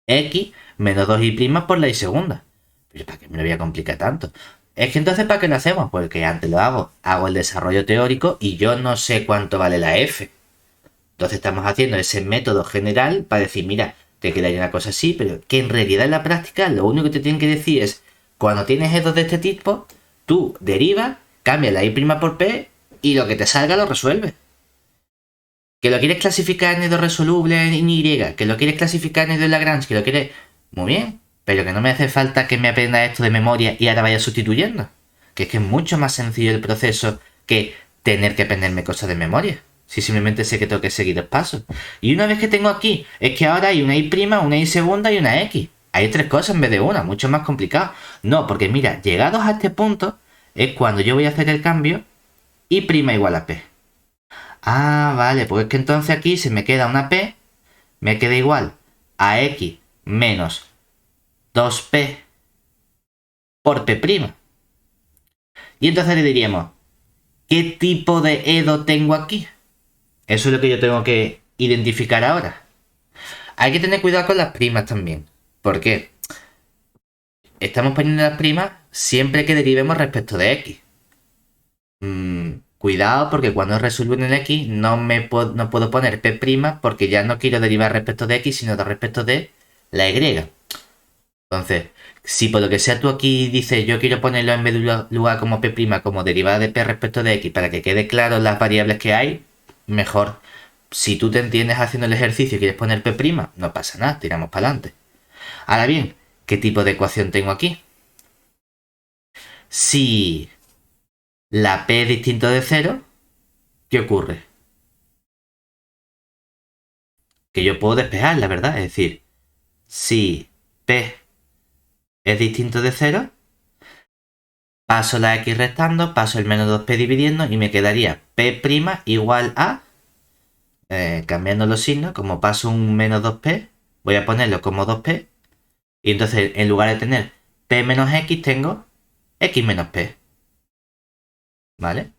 Speaker 1: X menos 2y' por la y segunda. Pero ¿para qué me lo voy a complicar tanto? Es que entonces ¿para qué lo hacemos? Porque antes lo hago el desarrollo teórico y yo no sé cuánto vale la f. Entonces estamos haciendo ese método general para decir, mira, te quedaría una cosa así, pero que en realidad en la práctica lo único que te tienen que decir es, cuando tienes edos de este tipo, tú derivas, cambias la y' por p y lo que te salga lo resuelves. Que lo quieres clasificar en edo resoluble en y, que lo quieres clasificar en edo de Lagrange, que lo quieres... Muy bien, pero que no me hace falta que me aprenda esto de memoria y ahora vaya sustituyendo. Que es que es mucho más sencillo el proceso que tener que aprenderme cosas de memoria. Si simplemente sé que tengo que seguir los pasos. Y una vez que tengo aquí, es que ahora hay una y', una y segunda y una x. Hay tres cosas en vez de una, mucho más complicado. No, porque mira, llegados a este punto, es cuando yo voy a hacer el cambio y' igual a p. Ah, vale, pues es que entonces aquí se me queda una p, me queda igual a x menos 2p por p'. Y entonces le diríamos, ¿qué tipo de edo tengo aquí? Eso es lo que yo tengo que identificar ahora. Hay que tener cuidado con las primas también. ¿Por qué? Estamos poniendo las primas siempre que derivemos respecto de x. Cuidado porque cuando resuelvo en el x no puedo poner p' porque ya no quiero derivar respecto de x, sino de respecto de la y. Entonces, si por lo que sea tú aquí dices yo quiero ponerlo en vez de lugar como p' como derivada de p respecto de x para que quede claro las variables que hay, mejor. Si tú te entiendes haciendo el ejercicio y quieres poner p', no pasa nada, tiramos para adelante. Ahora bien, ¿qué tipo de ecuación tengo aquí? Si la p es distinto de 0, ¿qué ocurre? Que yo puedo despejar, la verdad. Es decir, si p es distinto de 0, paso la x restando, paso el menos 2p dividiendo y me quedaría p' igual a, cambiando los signos, como paso un menos 2p, voy a ponerlo como 2p, y entonces en lugar de tener p menos x tengo x menos p. ¿Vale?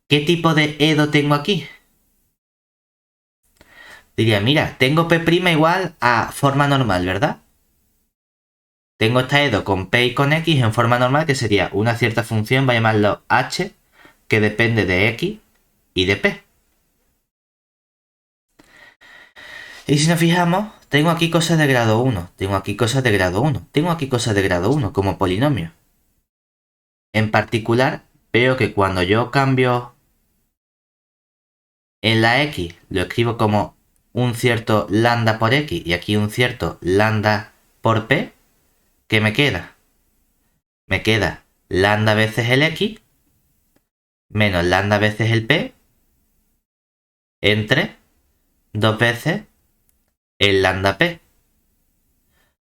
Speaker 1: ¿Qué tipo de edo tengo aquí? Diría, mira, tengo p' igual a forma normal, ¿verdad? Tengo esta edo con p y con x en forma normal, que sería una cierta función, voy a llamarlo h, que depende de x y de p. Y si nos fijamos, tengo aquí cosas de grado 1, tengo aquí cosas de grado 1, tengo aquí cosas de grado 1 como polinomio. En particular, veo que cuando yo cambio en la x, lo escribo como un cierto lambda por x y aquí un cierto lambda por p, ¿qué me queda? Me queda lambda veces el x menos lambda veces el p entre 2 veces el lambda p.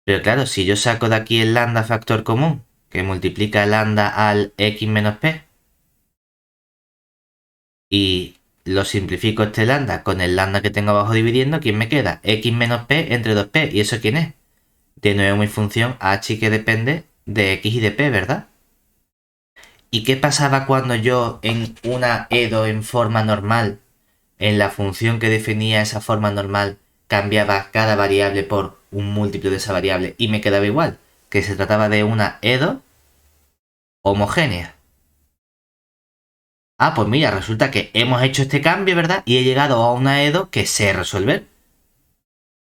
Speaker 1: Pero claro, si yo saco de aquí el lambda factor común, que multiplica lambda al x menos p, y lo simplifico este lambda con el lambda que tengo abajo dividiendo, ¿quién me queda? X menos p entre 2p. ¿Y eso quién es? De nuevo mi función h que depende de x y de p, ¿verdad? ¿Y qué pasaba cuando yo en una edo en forma normal, en la función que definía esa forma normal, cambiaba cada variable por un múltiplo de esa variable y me quedaba igual? Que se trataba de una edo homogénea. Ah, pues mira, resulta que hemos hecho este cambio, ¿verdad? Y he llegado a una edo que sé resolver.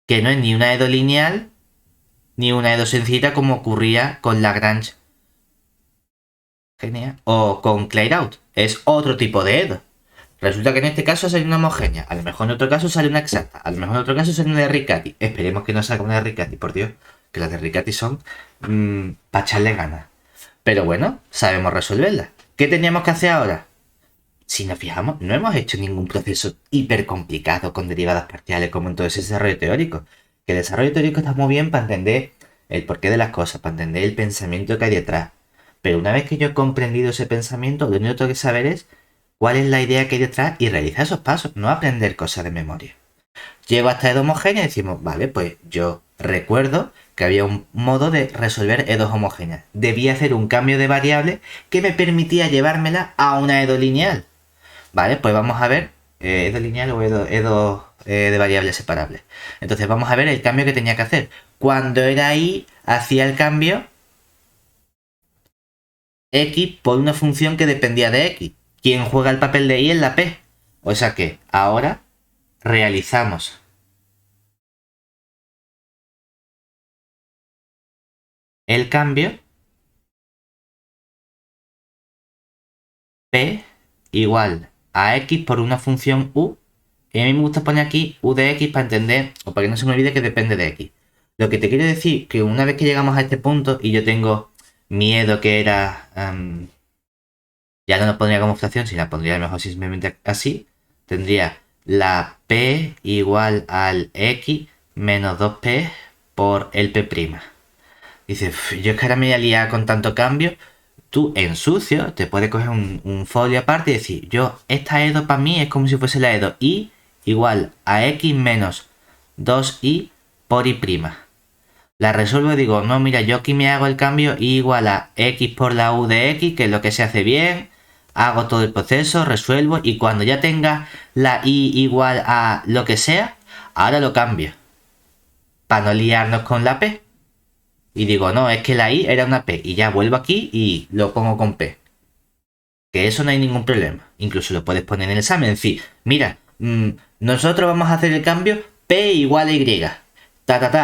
Speaker 1: Que no es ni una edo lineal, ni una edo sencilla como ocurría con Lagrange o con Clairaut. Es otro tipo de edo. Resulta que en este caso sale una homogénea. A lo mejor en otro caso sale una exacta. A lo mejor en otro caso sale una de Riccati. Esperemos que no salga una de Riccati, por Dios. Que las de Riccati son para echarle ganas. Pero bueno, sabemos resolverla. ¿Qué teníamos que hacer ahora? si nos fijamos, no hemos hecho ningún proceso hiper complicado con derivadas parciales como en todo ese desarrollo teórico. Que el desarrollo teórico está muy bien para entender el porqué de las cosas, para entender el pensamiento que hay detrás. Pero una vez que yo he comprendido ese pensamiento, lo único que tengo que saber es cuál es la idea que hay detrás y realizar esos pasos, no aprender cosas de memoria. Llego hasta EDO homogénea y decimos, vale, pues yo recuerdo que había un modo de resolver EDOs homogéneas. Debía hacer un cambio de variable que me permitía llevármela a una EDO lineal. Vale, pues vamos a ver EDO lineal o EDO de variables separables. Entonces vamos a ver el cambio que tenía que hacer. Cuando era I, hacía el cambio X por una función que dependía de X. ¿Quién juega el papel de Y en la P? O sea que ahora realizamos el cambio P igual a X por una función U. Y a mí me gusta poner aquí U de X para entender, o para que no se me olvide que depende de X. Lo que te quiero decir que una vez que llegamos a este punto y yo tengo miedo que era... ya no lo pondría como fracción, sino la pondría mejor simplemente así. Tendría la P igual al X menos 2P por el P'. Dice, yo es que ahora me voy a liar con tanto cambio. Tú en sucio te puedes coger un folio aparte y decir, yo, esta EDO para mí es como si fuese la EDO I igual a X menos 2I por I'. La resuelvo y digo, no, mira, yo aquí me hago el cambio I igual a X por la U de X, que es lo que se hace bien. Hago todo el proceso, resuelvo y cuando ya tenga la I igual a lo que sea, ahora lo cambio. Para no liarnos con la P. Y digo, no, es que la I era una P. Y ya vuelvo aquí y lo pongo con P. Que eso no hay ningún problema. Incluso lo puedes poner en el examen. Es decir, mira, nosotros vamos a hacer el cambio P igual a Y.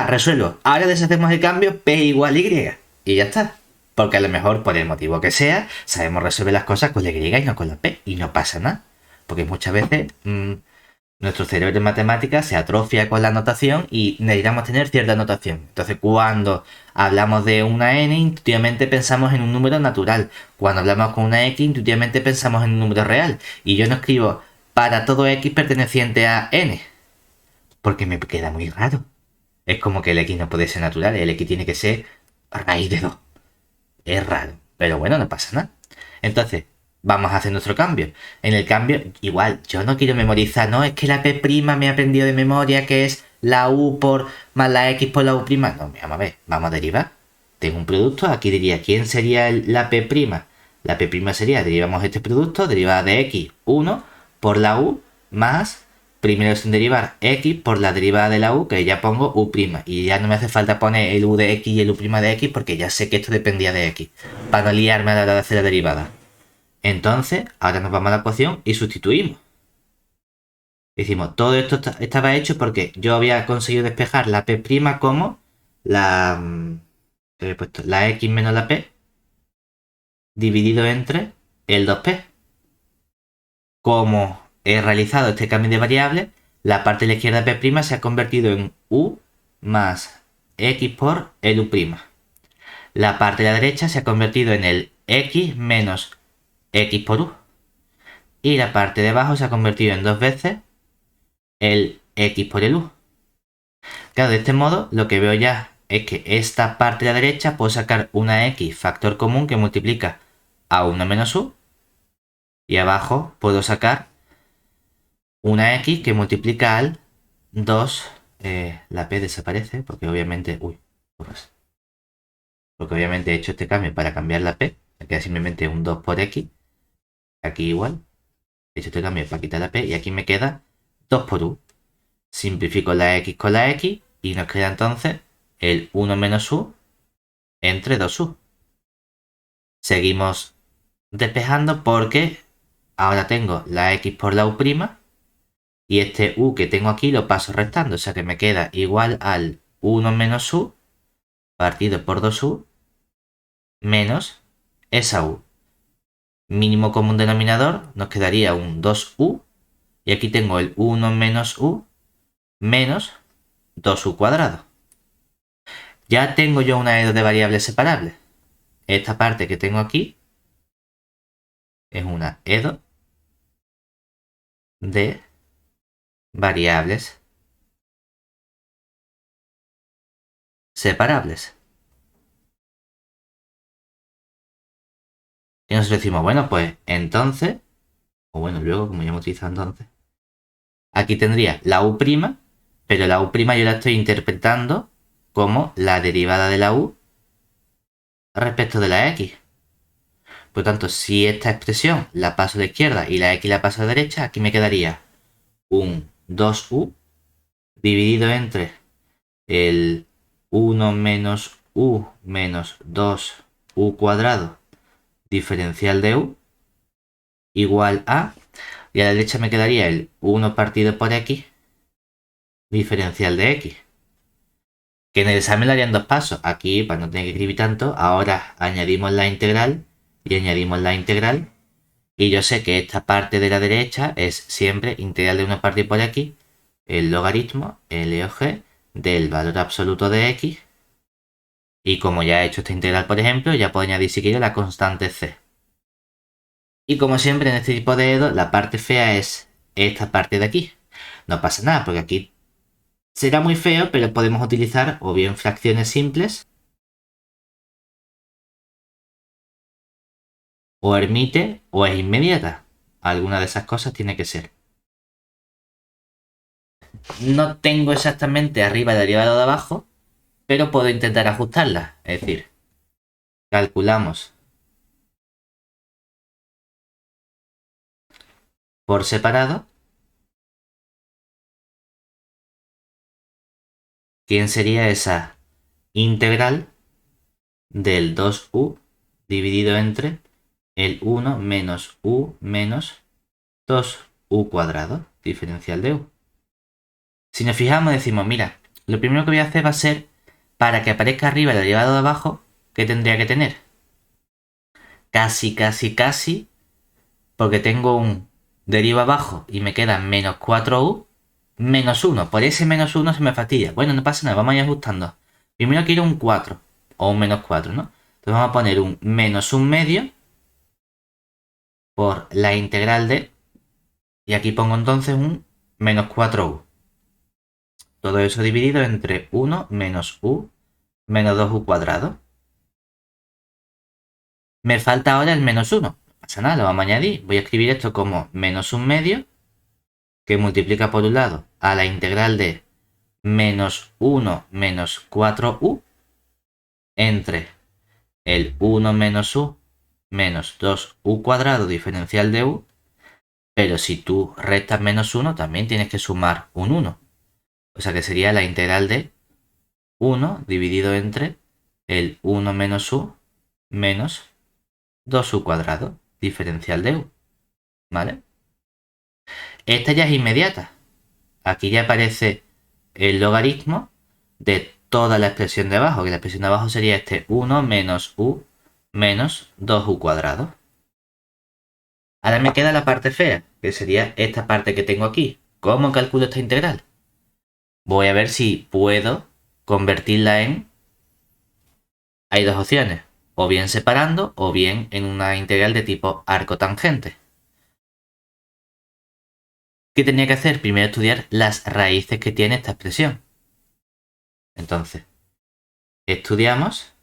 Speaker 1: Resuelvo. Ahora deshacemos el cambio P igual a Y. Y ya está. Porque a lo mejor, por el motivo que sea, sabemos resolver las cosas con la Y y no con la P. Y no pasa nada. Porque muchas veces nuestro cerebro en matemáticas se atrofia con la notación y necesitamos tener cierta notación. Entonces, cuando hablamos de una n, intuitivamente pensamos en un número natural. Cuando hablamos con una x, intuitivamente pensamos en un número real. Y yo no escribo para todo x perteneciente a n, porque me queda muy raro. Es como que el x no puede ser natural, el x tiene que ser raíz de 2. Es raro, pero bueno, no pasa nada. Entonces, vamos a hacer nuestro cambio. En el cambio, igual, yo no quiero memorizar, no, es que la P' me ha aprendido de memoria que es la U por más la X por la U'. No, vamos a ver, vamos a derivar. Tengo un producto, aquí diría, ¿quién sería la P'? La P' sería, derivamos este producto, derivada de X, 1 por la U más, primero sin derivar, X por la derivada de la U, que ya pongo U'. Y ya no me hace falta poner el U de X y el U' de X porque ya sé que esto dependía de X, para no liarme a la hora de hacer la derivada. Entonces, ahora nos vamos a la ecuación y sustituimos. Decimos, todo esto estaba hecho porque yo había conseguido despejar la P' como la, he puesto la X menos la P dividido entre el 2P. Como he realizado este cambio de variable, la parte de la izquierda de P' se ha convertido en U más X por el U'. La parte de la derecha se ha convertido en el X menos X por U. Y la parte de abajo se ha convertido en dos veces el X por el U. Claro, de este modo lo que veo ya es que esta parte de la derecha puedo sacar una X factor común que multiplica a 1 menos U. Y abajo puedo sacar una X que multiplica al 2. La P desaparece porque obviamente... porque obviamente he hecho este cambio para cambiar la P. Me queda simplemente un 2 por X. Aquí igual. He hecho este cambio para quitar la P y aquí me queda 2 por U. Simplifico la X con la X y nos queda entonces el 1 menos U entre 2U. Seguimos despejando porque ahora tengo la X por la U' y este U que tengo aquí lo paso restando. O sea que me queda igual al 1 menos U partido por 2U menos esa U. Mínimo común denominador nos quedaría un 2U y aquí tengo el 1 menos U menos 2U cuadrado. Ya tengo yo una EDO de variables separables. Esta parte que tengo aquí es una EDO de variables separables. Y nosotros decimos, bueno, pues entonces, o bueno, luego, como ya hemos utilizado entonces, aquí tendría la u', pero la u' yo la estoy interpretando como la derivada de la u respecto de la x. Por lo tanto, si esta expresión la paso a la izquierda y la x la paso a la derecha, aquí me quedaría un 2u dividido entre el 1 menos u menos 2u cuadrado diferencial de u igual a, y a la derecha me quedaría el 1 partido por x diferencial de x. Que en el examen lo harían dos pasos. Aquí, para no tener que escribir tanto, ahora añadimos la integral y añadimos la integral. Y yo sé que esta parte de la derecha es siempre integral de 1 partido por x, el logaritmo LOG del valor absoluto de x. Y como ya he hecho esta integral, por ejemplo, ya puedo añadir si quiero la constante c. Y como siempre en este tipo de EDO, la parte fea es esta parte de aquí. No pasa nada, porque aquí será muy feo, pero podemos utilizar o bien fracciones simples o hermite o es inmediata. Alguna de esas cosas tiene que ser. No tengo exactamente arriba la derivada de abajo, pero puedo intentar ajustarla. Es decir, calculamos por separado quién sería esa integral del 2u dividido entre el 1 menos u menos 2u cuadrado, diferencial de u. Si nos fijamos decimos, mira, lo primero que voy a hacer va a ser, para que aparezca arriba la derivada de abajo, ¿qué tendría que tener? Casi, porque tengo un deriva abajo y me queda menos 4u menos 1. Por ese menos 1 se me fastidia. Bueno, no pasa nada, vamos a ir ajustando. Primero quiero un 4 o un menos 4, ¿no? Entonces vamos a poner un menos 1 medio por la integral de, y aquí pongo entonces un menos 4u. Todo eso dividido entre 1 menos u menos 2u cuadrado. Me falta ahora el menos 1. No pasa nada, lo vamos a añadir. Voy a escribir esto como menos 1 medio, que multiplica por un lado a la integral de menos 1 menos 4u entre el 1 menos u menos 2u cuadrado diferencial de u, pero si tú restas menos 1 también tienes que sumar un 1. O sea que sería la integral de 1 dividido entre el 1 menos u menos 2u cuadrado diferencial de u. ¿Vale? Esta ya es inmediata. Aquí ya aparece el logaritmo de toda la expresión de abajo, que la expresión de abajo sería este 1 menos u menos 2u cuadrado. Ahora me queda la parte fea, que sería esta parte que tengo aquí. ¿Cómo calculo esta integral? Voy a ver si puedo convertirla en... Hay dos opciones, o bien separando o bien en una integral de tipo arco tangente. ¿Qué tenía que hacer? Primero estudiar las raíces que tiene esta expresión. Entonces, estudiamos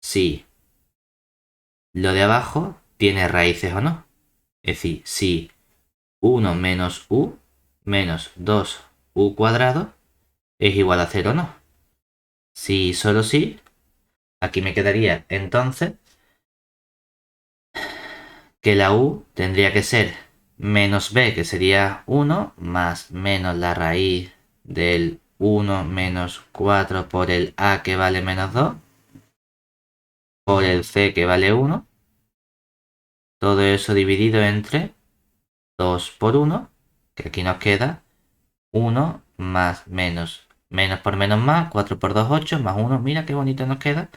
Speaker 1: si lo de abajo tiene raíces o no. Es decir, si 1 menos u menos 2u cuadrado es igual a 0 o no. Si solo sí, aquí me quedaría entonces que la u tendría que ser menos b, que sería 1, más menos la raíz del 1 menos 4 por el a, que vale menos 2, por el c, que vale 1. Todo eso dividido entre 2 por 1, que aquí nos queda 1 más menos, menos por menos más, 4 por 2, 8, más 1, mira qué bonito nos queda,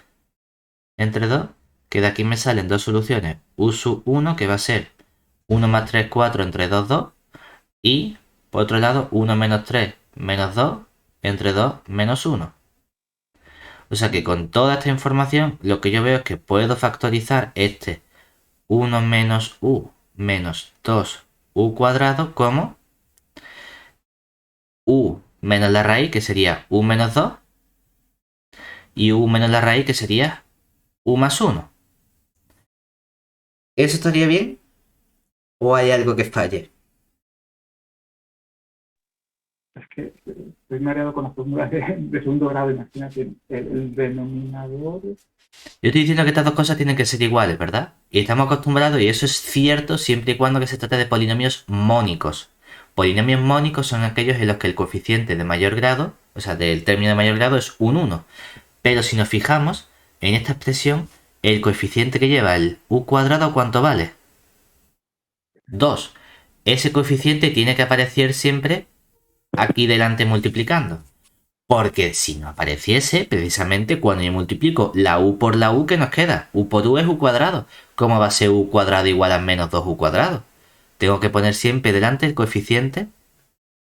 Speaker 1: entre 2, que de aquí me salen dos soluciones, u sub 1, que va a ser 1 más 3, 4, entre 2, 2, y por otro lado 1 menos 3, menos 2, entre 2, menos 1. O sea que con toda esta información lo que yo veo es que puedo factorizar este 1 menos u menos 2u cuadrado como u menos la raíz, que sería u menos 2, y u menos la raíz, que sería u más 1. ¿Eso estaría bien? ¿O hay algo que falle?
Speaker 2: Es que estoy mareado con las fórmulas de segundo grado. Imagínate, el denominador.
Speaker 1: Yo estoy diciendo que estas dos cosas tienen que ser iguales, ¿verdad? Y estamos acostumbrados, y eso es cierto siempre y cuando que se trate de polinomios mónicos. Polinomios mónicos son aquellos en los que el coeficiente de mayor grado, o sea, del término de mayor grado es un 1. Pero si nos fijamos, en esta expresión, el coeficiente que lleva el u cuadrado, ¿cuánto vale? 2. Ese coeficiente tiene que aparecer siempre aquí delante multiplicando. Porque si no apareciese, precisamente cuando yo multiplico la u por la u, ¿qué nos queda? U por u es u cuadrado. ¿Cómo va a ser u cuadrado igual a menos 2u cuadrado? Tengo que poner siempre delante el coeficiente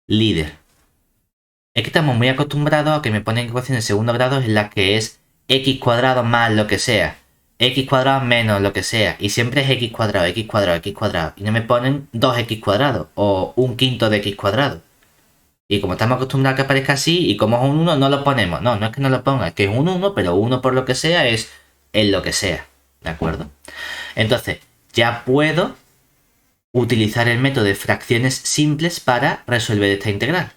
Speaker 1: líder. Es que estamos muy acostumbrados a que me ponen ecuaciones de segundo grado en las que es x cuadrado más lo que sea. X cuadrado menos lo que sea. Y siempre es x cuadrado, x cuadrado, x cuadrado. Y no me ponen 2x cuadrado o un quinto de x cuadrado. Y como estamos acostumbrados a que aparezca así, y como es un 1, no lo ponemos. No, no es que no lo ponga, es que es un 1, pero 1 por lo que sea es en lo que sea. ¿De acuerdo? Entonces, ya puedo utilizar el método de fracciones simples para resolver esta integral.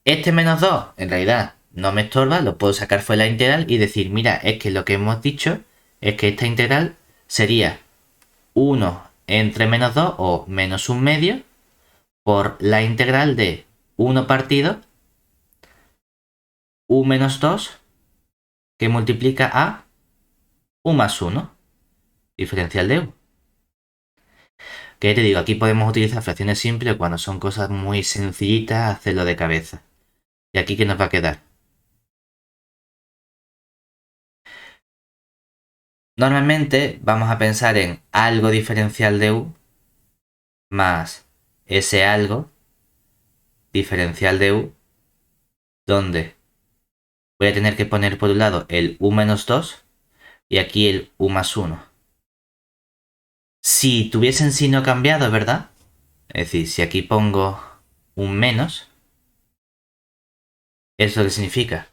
Speaker 1: Este menos 2, en realidad, no me estorba, lo puedo sacar fuera de la integral y decir, mira, es que lo que hemos dicho es que esta integral sería 1 entre menos 2 o menos un medio por la integral de 1 partido u menos 2 que multiplica a u más 1, diferencial de u. Que te digo, aquí podemos utilizar fracciones simples cuando son cosas muy sencillitas, hacerlo de cabeza. ¿Y aquí qué nos va a quedar? Normalmente vamos a pensar en algo diferencial de u más ese algo diferencial de u, donde voy a tener que poner por un lado el u menos 2 y aquí el u más 1. Si tuviesen signo cambiado, ¿verdad? Es decir, si aquí pongo un menos, ¿eso qué significa?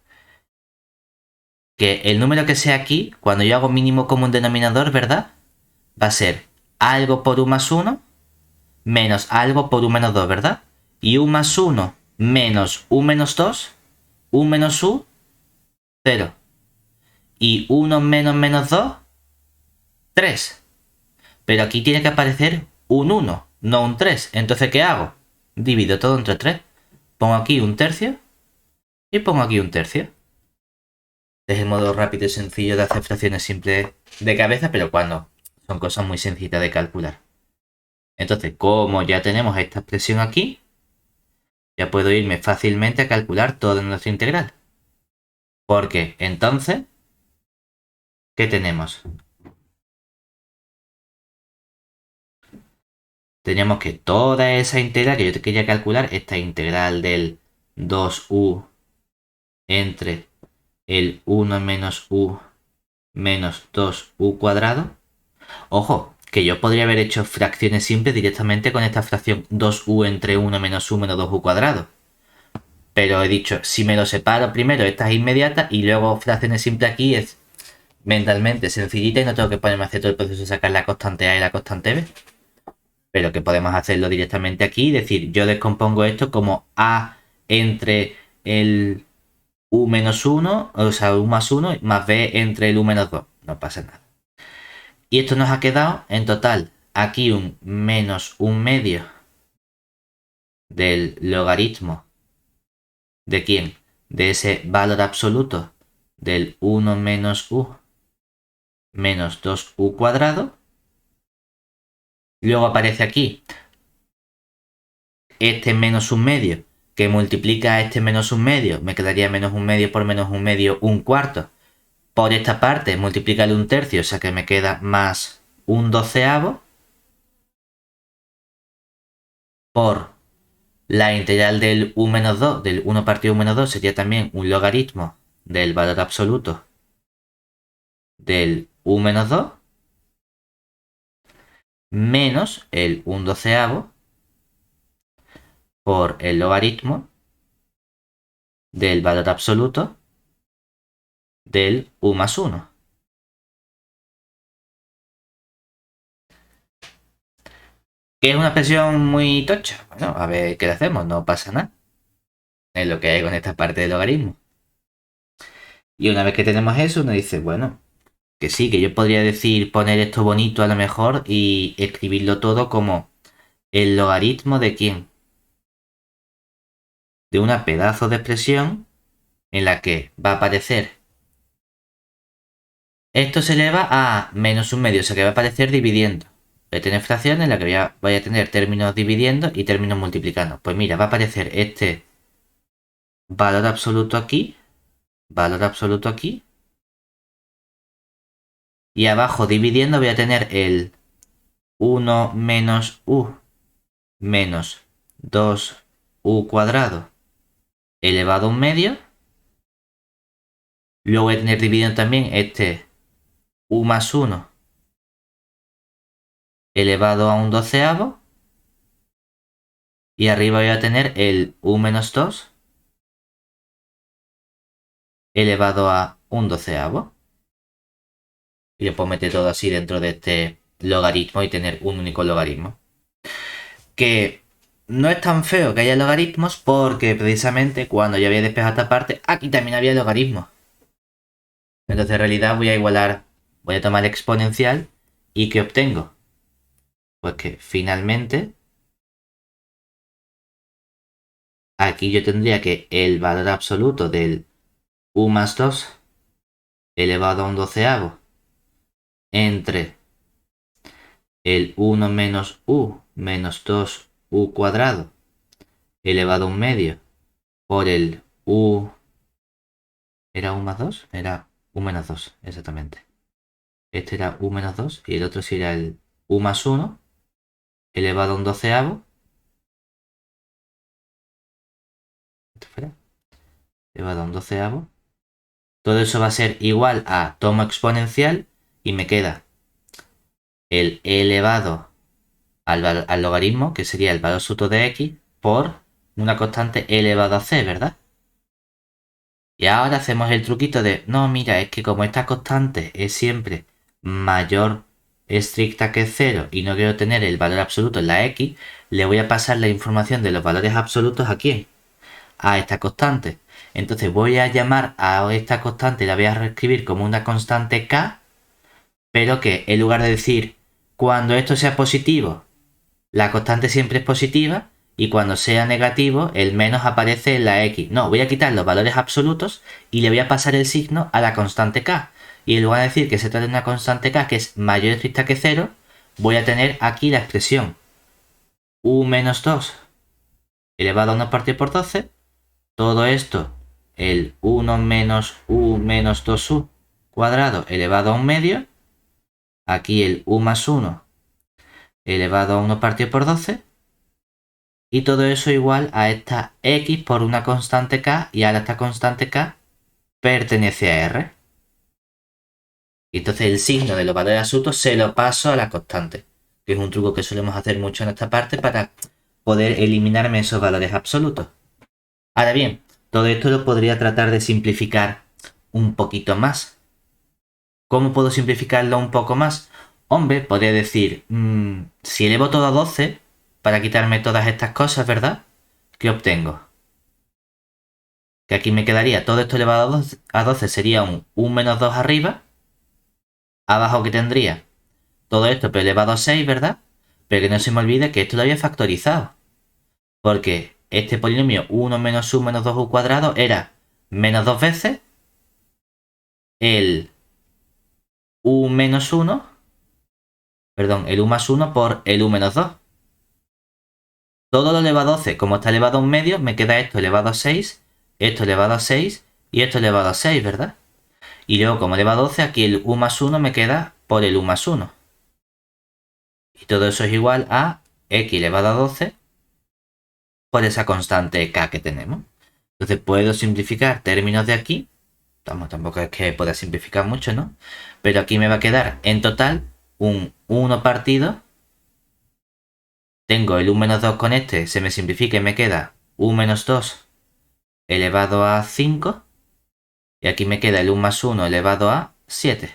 Speaker 1: Que el número que sea aquí, cuando yo hago mínimo común denominador, ¿verdad? Va a ser algo por u más 1 menos algo por u menos 2, ¿verdad? Y u más 1 menos u menos 2, u menos u, 0. Y 1 menos menos 2, 3. Pero aquí tiene que aparecer un 1, no un 3. Entonces, ¿qué hago? Divido todo entre 3. Pongo aquí un tercio y pongo aquí un tercio. Es el modo rápido y sencillo de hacer fracciones simples de cabeza, pero cuando son cosas muy sencillas de calcular. Entonces, como ya tenemos esta expresión aquí, ya puedo irme fácilmente a calcular toda nuestra integral. Porque entonces, ¿qué tenemos? Tenemos que toda esa integral que yo te quería calcular, esta integral del 2u entre el 1 menos u menos 2u cuadrado. Ojo, que yo podría haber hecho fracciones simples directamente con esta fracción 2u entre 1 menos u menos 2u cuadrado. Pero he dicho, si me lo separo primero, esta es inmediata y luego fracciones simples aquí es mentalmente sencillita y no tengo que ponerme a hacer todo el proceso de sacar la constante a y la constante b. Pero que podemos hacerlo directamente aquí y decir, yo descompongo esto como a entre el u menos 1, o sea, u más 1, más b entre el u menos 2. No pasa nada. Y esto nos ha quedado en total aquí un menos un medio del logaritmo de quién? De ese valor absoluto del 1 menos u menos 2u cuadrado. Luego aparece aquí este menos un medio que multiplica a este menos un medio. Me quedaría menos un medio por menos un medio, un cuarto. Por esta parte multiplícale un tercio, o sea que me queda más un doceavo por la integral del u menos 2, del 1 partido u menos 2, sería también un logaritmo del valor absoluto del u menos 2 menos el 1 doceavo por el logaritmo del valor absoluto del u más 1. Que es una expresión muy tocha. Bueno, a ver qué le hacemos, no pasa nada. Es lo que hay con esta parte del logaritmo. Y una vez que tenemos eso, uno dice, bueno, que sí, que yo podría decir, poner esto bonito a lo mejor y escribirlo todo como el logaritmo de quién. De una pedazo de expresión en la que va a aparecer. Esto se eleva a menos un medio, o sea que va a aparecer dividiendo. Voy a tener fracciones en la que voy a tener términos dividiendo y términos multiplicando. Pues mira, va a aparecer este valor absoluto aquí, valor absoluto aquí. Y abajo dividiendo voy a tener el 1 menos u menos 2u cuadrado elevado a un medio. Luego voy a tener dividiendo también este u más 1 elevado a un doceavo. Y arriba voy a tener el u menos 2 elevado a un doceavo. Y le puedo meter todo así dentro de este logaritmo y tener un único logaritmo. Que no es tan feo que haya logaritmos porque precisamente cuando ya había despejado esta parte, aquí también había logaritmos. Entonces en realidad voy a igualar, voy a tomar el exponencial y ¿qué obtengo? Pues que finalmente aquí yo tendría que el valor absoluto del u más 2 elevado a un doceavo entre el 1 menos u menos 2u cuadrado elevado a un medio por el u... ¿Era u más 2? Era u menos 2, exactamente. Este era u menos 2 y el otro sería el u más 1 elevado a un doceavo. ¿Esto fuera? Elevado a un doceavo. Todo eso va a ser igual a tomo exponencial y me queda el e elevado al logaritmo, que sería el valor absoluto de x, por una constante e elevado a c, ¿verdad? Y ahora hacemos el truquito de, no, mira, es que como esta constante es siempre mayor estricta que 0 y no quiero tener el valor absoluto en la x, le voy a pasar la información de los valores absolutos a quién, a esta constante. Entonces voy a llamar a esta constante, la voy a reescribir como una constante k, pero que en lugar de decir cuando esto sea positivo, la constante siempre es positiva, y cuando sea negativo, el menos aparece en la x. No, voy a quitar los valores absolutos y le voy a pasar el signo a la constante k. Y en lugar de decir que se trata de una constante k que es mayor o estricta que 0, voy a tener aquí la expresión u menos 2 elevado a 1 partido por 12. Todo esto, el 1 menos u menos 2u cuadrado elevado a un medio. Aquí el u más 1 elevado a 1 partido por 12. Y todo eso igual a esta x por una constante k, y ahora esta constante k pertenece a R. Y entonces el signo de los valores absolutos se lo paso a la constante, que es un truco que solemos hacer mucho en esta parte para poder eliminarme esos valores absolutos. Ahora bien, todo esto lo podría tratar de simplificar un poquito más. ¿Cómo puedo simplificarlo un poco más? Hombre, podría decir, si elevo todo a 12, para quitarme todas estas cosas, ¿verdad? ¿Qué obtengo? Que aquí me quedaría todo esto elevado a 12 sería un 1 menos 2 arriba. Abajo que tendría todo esto pero elevado a 6, ¿verdad? Pero que no se me olvide que esto lo había factorizado. Porque este polinomio 1 menos u menos 2u cuadrado era menos 2 veces el u menos 1, perdón, el u más 1 por el u menos 2. Todo lo elevado a 12, como está elevado a un medio, me queda esto elevado a 6, esto elevado a 6 y esto elevado a 6, ¿verdad? Y luego, como elevado a 12, aquí el u más 1 me queda por el u más 1. Y todo eso es igual a x elevado a 12 por esa constante k que tenemos. Entonces puedo simplificar términos de aquí. Tampoco es que pueda simplificar mucho, ¿no? Pero aquí me va a quedar en total un 1 partido tengo el 1 menos 2 con este, se me simplifica y me queda 1 menos 2 elevado a 5. Y aquí me queda el 1 más 1 elevado a 7.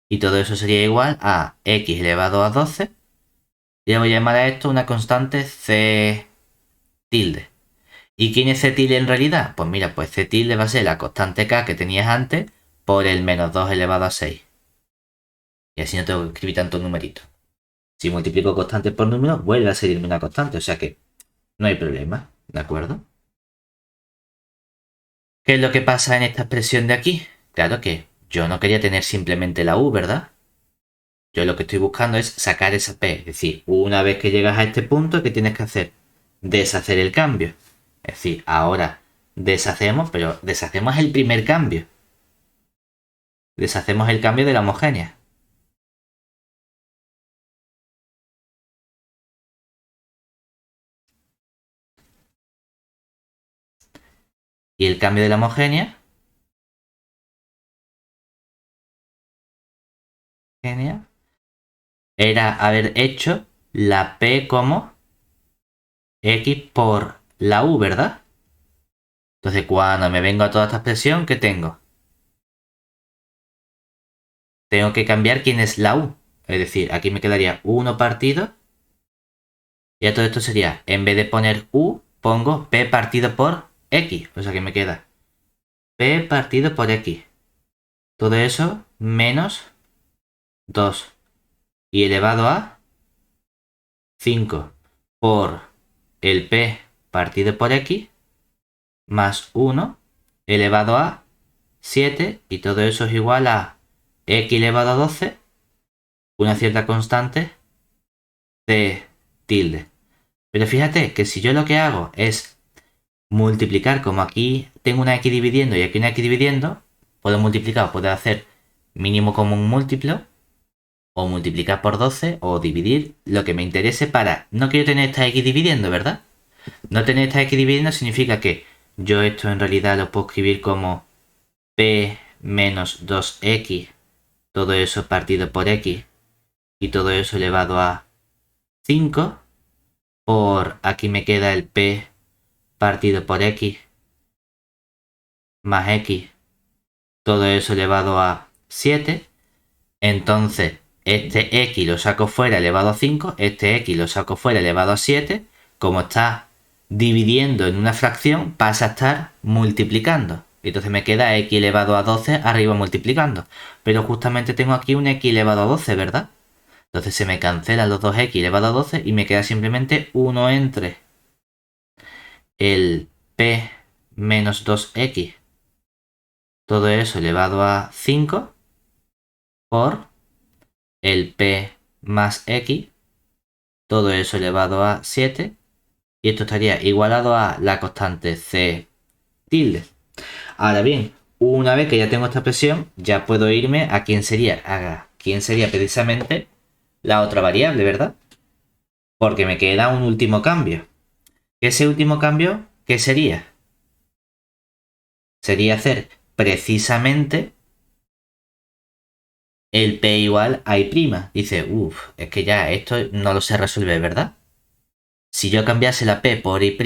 Speaker 1: Y todo eso sería igual a x elevado a 12. Y voy a llamar a esto una constante c tilde. ¿Y quién es c tilde en realidad? Pues mira, pues c tilde va a ser la constante k que tenías antes por el menos 2 elevado a 6. Y así no tengo que escribir tantos numeritos. Si multiplico constantes por números, vuelve a salirme una constante. O sea que no hay problema. ¿De acuerdo? ¿Qué es lo que pasa en esta expresión de aquí? Claro que yo no quería tener simplemente la u, ¿verdad? Yo lo que estoy buscando es sacar esa p. Es decir, una vez que llegas a este punto, ¿qué tienes que hacer? Deshacer el cambio. Es decir, ahora deshacemos, pero deshacemos el primer cambio. Deshacemos el cambio de la homogénea. Y el cambio de la homogénea era haber hecho la p como x por la u, ¿verdad? Entonces, cuando me vengo a toda esta expresión, ¿qué tengo? Tengo que cambiar quién es la u. Es decir, aquí me quedaría 1 partido. Y a todo esto sería, en vez de poner u, pongo p partido por x. O sea que me queda p partido por x. Todo eso menos 2 y elevado a 5 por el p partido por x más 1 elevado a 7 y todo eso es igual a x elevado a 12, una cierta constante c tilde. Pero fíjate que si yo lo que hago es multiplicar, como aquí tengo una x dividiendo y aquí una x dividiendo, puedo multiplicar, puedo hacer mínimo común múltiplo, o multiplicar por 12, o dividir, lo que me interese para... No quiero tener esta x dividiendo, ¿verdad? No tener esta x dividiendo significa que yo esto en realidad lo puedo escribir como p menos 2x, todo eso partido por x, y todo eso elevado a 5, por aquí me queda el p partido por x más x, todo eso elevado a 7. Entonces, este x lo saco fuera elevado a 5, este x lo saco fuera elevado a 7. Como está dividiendo en una fracción, pasa a estar multiplicando. Entonces me queda x elevado a 12 arriba multiplicando. Pero justamente tengo aquí un x elevado a 12, ¿verdad? Entonces se me cancelan los dos x elevado a 12 y me queda simplemente 1 entre el p menos 2x, todo eso elevado a 5, por el p más x, todo eso elevado a 7, y esto estaría igualado a la constante c tilde. Ahora bien, una vez que ya tengo esta expresión, ya puedo irme a quién sería precisamente la otra variable, ¿verdad? Porque me queda un último cambio. Ese último cambio, ¿qué sería? Sería hacer precisamente el p igual a y'. Dice, uff, es que ya esto no lo sé resolver, ¿verdad? Si yo cambiase la p por y',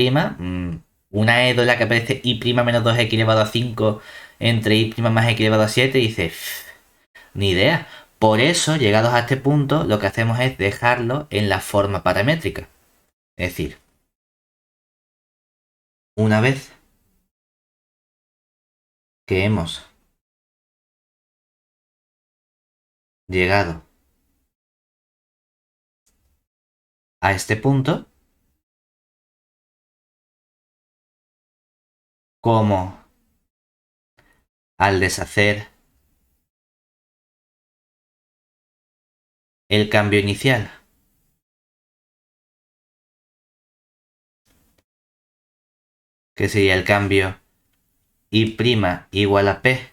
Speaker 1: una edo en la que aparece y' menos 2x elevado a 5 entre y' más x elevado a 7, dice, ni idea. Por eso, llegados a este punto, lo que hacemos es dejarlo en la forma paramétrica. Es decir, una vez que hemos llegado a este punto, como al deshacer el cambio inicial, que sería el cambio y' igual a p,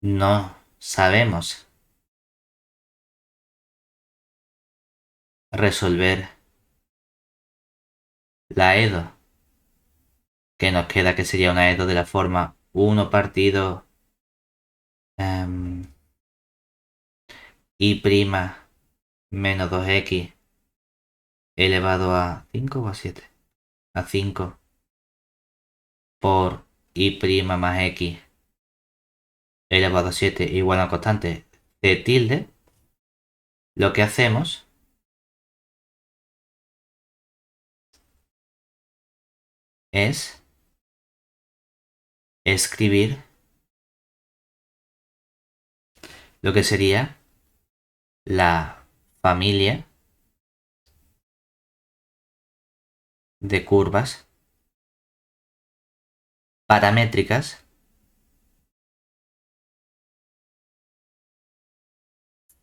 Speaker 1: no sabemos resolver la edo que nos queda, que sería una edo de la forma 1 partido y' menos 2x elevado a 5 o a 7. A 5 por y' más x elevado a 7 igual a una constante c tilde, lo que hacemos es escribir lo que sería la familia de curvas paramétricas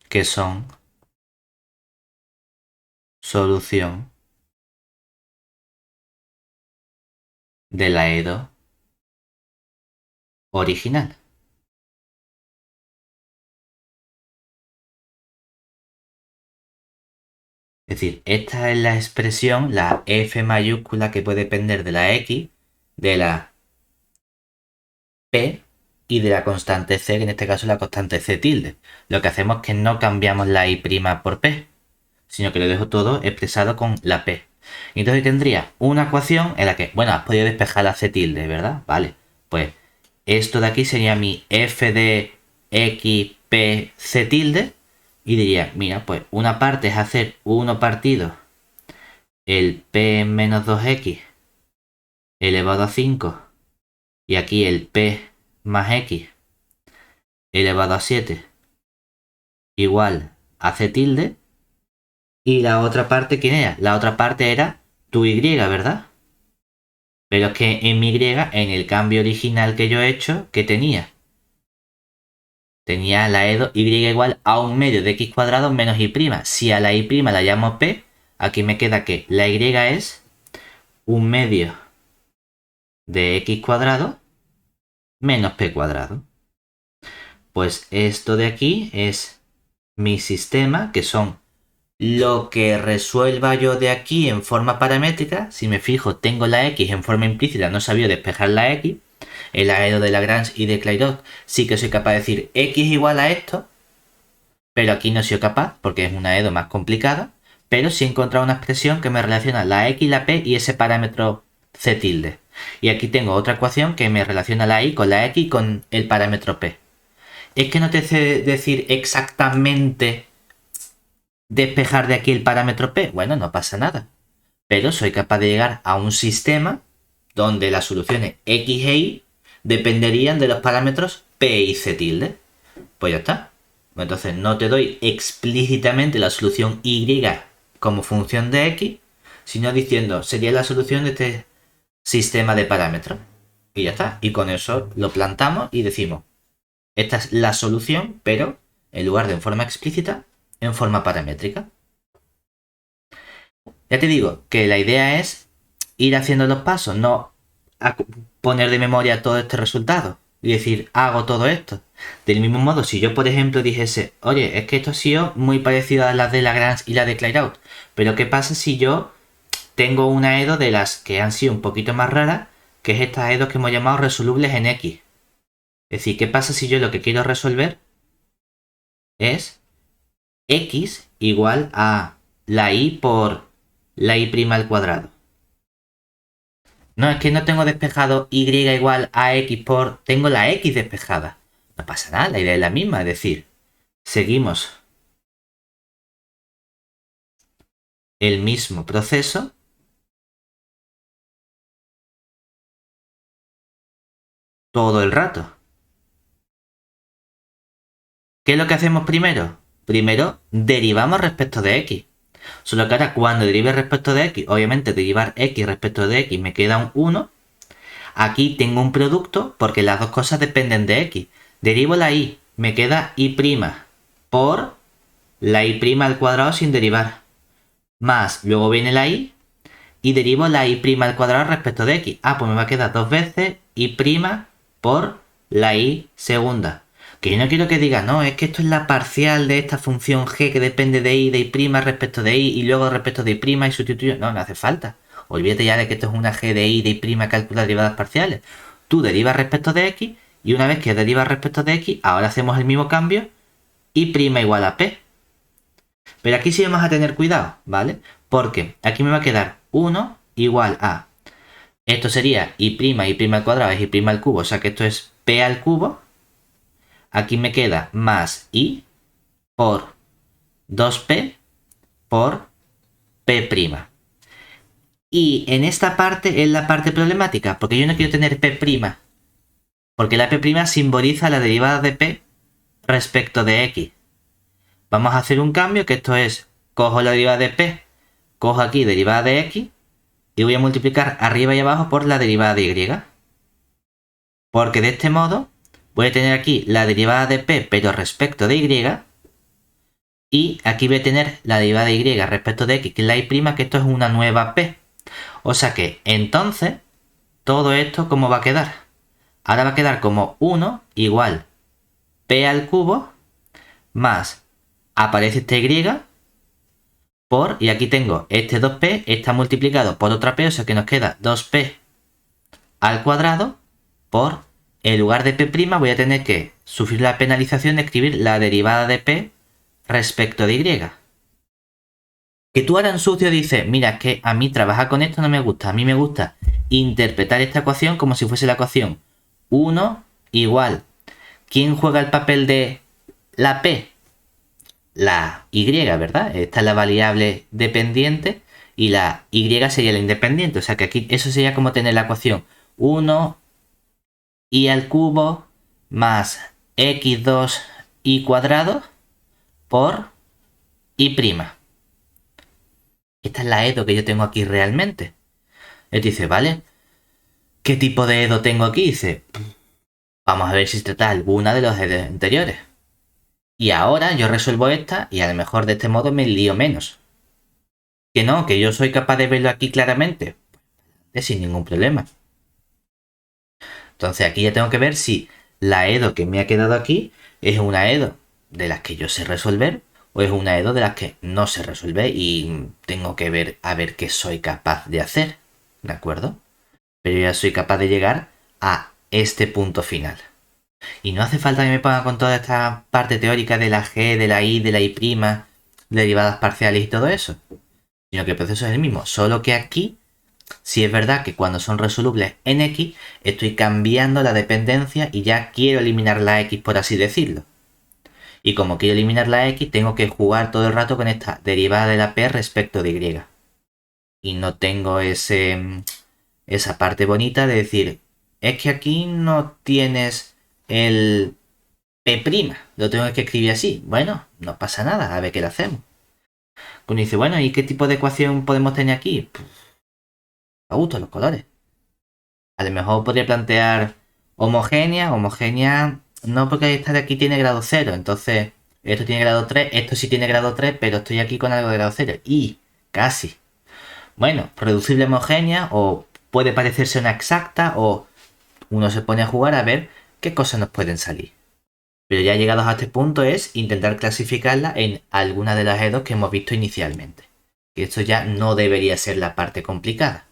Speaker 1: que son solución de la EDO original. Es decir, esta es la expresión, la f mayúscula que puede depender de la x, de la p y de la constante c, que en este caso es la constante c tilde. Lo que hacemos es que no cambiamos la y' por p, sino que lo dejo todo expresado con la p. Entonces tendría una ecuación en la que, bueno, has podido despejar la c tilde, ¿verdad? Vale, pues esto de aquí sería mi f de x p c tilde. Y diría, mira, pues una parte es hacer 1 partido el p menos 2x elevado a 5 y aquí el p más x elevado a 7 igual a c tilde. Y la otra parte, ¿quién era? La otra parte era tu y, ¿verdad? Pero es que en mi y, en el cambio original que yo he hecho, ¿qué tenía? Tenía la y igual a 1 medio de x cuadrado menos y'. Si a la y' la llamo p, aquí me queda que la y es 1 medio de x cuadrado menos p cuadrado. Pues esto de aquí es mi sistema, que son lo que resuelva yo de aquí en forma paramétrica. Si me fijo, tengo la x en forma implícita, no sabía despejar la x. El aedo de Lagrange y de Clairaut sí que soy capaz de decir x igual a esto, pero aquí no soy capaz porque es una aedo más complicada. Pero sí he encontrado una expresión que me relaciona la x, la p y ese parámetro c tilde. Y aquí tengo otra ecuación que me relaciona la y con la x y con el parámetro p. Es que no te sé decir exactamente despejar de aquí el parámetro p. Bueno, no pasa nada. Pero soy capaz de llegar a un sistema donde las soluciones x e y dependerían de los parámetros p y c tilde. Pues ya está. Entonces no te doy explícitamente la solución y como función de x, sino diciendo sería la solución de este sistema de parámetros. Y ya está. Y con eso lo plantamos y decimos, esta es la solución, pero en lugar de en forma explícita, en forma paramétrica. Ya te digo que la idea es ir haciendo los pasos, no poner de memoria todo este resultado y decir, hago todo esto. Del mismo modo, si yo, por ejemplo, dijese, oye, es que esto ha sido muy parecido a las de Lagrange y la de Clairaut, pero ¿qué pasa si yo tengo una EDO de las que han sido un poquito más raras, que es estas EDOs que hemos llamado resolubles en X? Es decir, ¿qué pasa si yo lo que quiero resolver es X igual a la Y por la Y' al cuadrado? No, es que no tengo despejado y igual a x por... Tengo la x despejada. No pasa nada, la idea es la misma. Es decir, seguimos el mismo proceso todo el rato. ¿Qué es lo que hacemos primero? Primero derivamos respecto de x. Solo que ahora cuando derive respecto de x, obviamente derivar x respecto de x me queda un 1. Aquí tengo un producto porque las dos cosas dependen de x. Derivo la y, me queda y' por la y' al cuadrado sin derivar. Más, luego viene la y y derivo la y' al cuadrado respecto de x. Ah, pues me va a quedar dos veces y' por la y segunda. Que yo no quiero que diga, no, es que esto es la parcial de esta función g que depende de y respecto de y y luego respecto de y sustituyo. No, no hace falta. Olvídate ya de que esto es una g de y calcula derivadas parciales. Tú derivas respecto de x y una vez que derivas respecto de x, ahora hacemos el mismo cambio y' igual a p. Pero aquí sí vamos a tener cuidado, ¿vale? Porque aquí me va a quedar 1 igual a... Esto sería y' al cuadrado es y' al cubo, o sea que esto es p al cubo. Aquí me queda más i por 2p por p'. Y en esta parte es la parte problemática, porque yo no quiero tener p', porque la p' simboliza la derivada de p respecto de x. Vamos a hacer un cambio, que esto es, cojo la derivada de p, cojo aquí derivada de x, y voy a multiplicar arriba y abajo por la derivada de y. Porque de este modo voy a tener aquí la derivada de p, pero respecto de y, y aquí voy a tener la derivada de y respecto de x, que es la y', que esto es una nueva p. O sea que entonces todo esto, ¿cómo va a quedar? Ahora va a quedar como 1 igual p al cubo más, aparece esta y por, y aquí tengo este 2p, está multiplicado por otra p, o sea que nos queda 2p al cuadrado por, en lugar de p' voy a tener que sufrir la penalización de escribir la derivada de p respecto de y. Que tú ahora en sucio dices, mira, es que a mí trabajar con esto no me gusta, a mí me gusta interpretar esta ecuación como si fuese la ecuación 1 igual. ¿Quién juega el papel de la p? La y, ¿verdad? Esta es la variable dependiente y la y sería la independiente. O sea que aquí eso sería como tener la ecuación 1 y al cubo más x2 y cuadrado por y'. Esta es la edo que yo tengo aquí realmente. Él dice, ¿vale? ¿Qué tipo de edo tengo aquí? Dice, vamos a ver si se trata alguna de los edos anteriores. Y ahora yo resuelvo esta y a lo mejor de este modo me lío menos. Que no, que yo soy capaz de verlo aquí claramente. Sin ningún problema. Entonces aquí ya tengo que ver si la edo que me ha quedado aquí es una edo de las que yo sé resolver o es una edo de las que no sé resolver y tengo que ver a ver qué soy capaz de hacer. ¿De acuerdo? Pero ya soy capaz de llegar a este punto final. Y no hace falta que me ponga con toda esta parte teórica de la G, de la I, de la I', derivadas parciales y todo eso. Sino que el proceso es el mismo. Solo que aquí, sí es verdad que cuando son resolubles en X, estoy cambiando la dependencia y ya quiero eliminar la X, por así decirlo. Y como quiero eliminar la X, tengo que jugar todo el rato con esta derivada de la P respecto de Y. Y no tengo esa parte bonita de decir, es que aquí no tienes el P', lo tengo que escribir así. Bueno, no pasa nada, a ver qué le hacemos. Uno dice, bueno, ¿y qué tipo de ecuación podemos tener aquí? Pues, a gusto, los colores. A lo mejor podría plantear homogénea no, porque esta de aquí tiene grado 0, entonces esto tiene grado 3, esto sí tiene grado 3, pero estoy aquí con algo de grado 0. Y casi. Bueno, reducible homogénea, o puede parecerse una exacta, o uno se pone a jugar a ver qué cosas nos pueden salir. Pero ya llegados a este punto es intentar clasificarla en alguna de las EDOs que hemos visto inicialmente. Que esto ya no debería ser la parte complicada.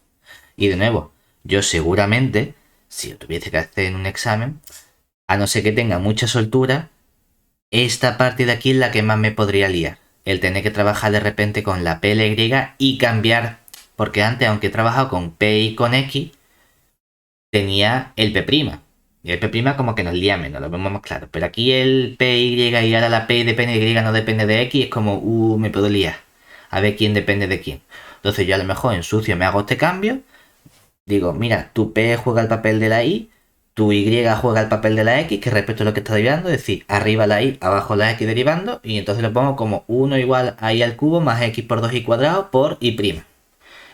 Speaker 1: Y de nuevo, yo seguramente, si lo tuviese que hacer en un examen, a no ser que tenga mucha soltura, esta parte de aquí es la que más me podría liar. El tener que trabajar de repente con la PLY y cambiar, porque antes, aunque he trabajado con P y con X, tenía el P'. Y el P' como que nos lía menos, lo vemos más claro. Pero aquí el PY y ahora la P depende de Y, no depende de X, es como, me puedo liar. A ver quién depende de quién. Entonces yo a lo mejor en sucio me hago este cambio. Digo, mira, tu P juega el papel de la Y, tu Y juega el papel de la X, que respecto a lo que está derivando, es decir, arriba la Y, abajo la X derivando, y entonces lo pongo como 1 igual a Y al cubo más X por 2Y cuadrado por Y'.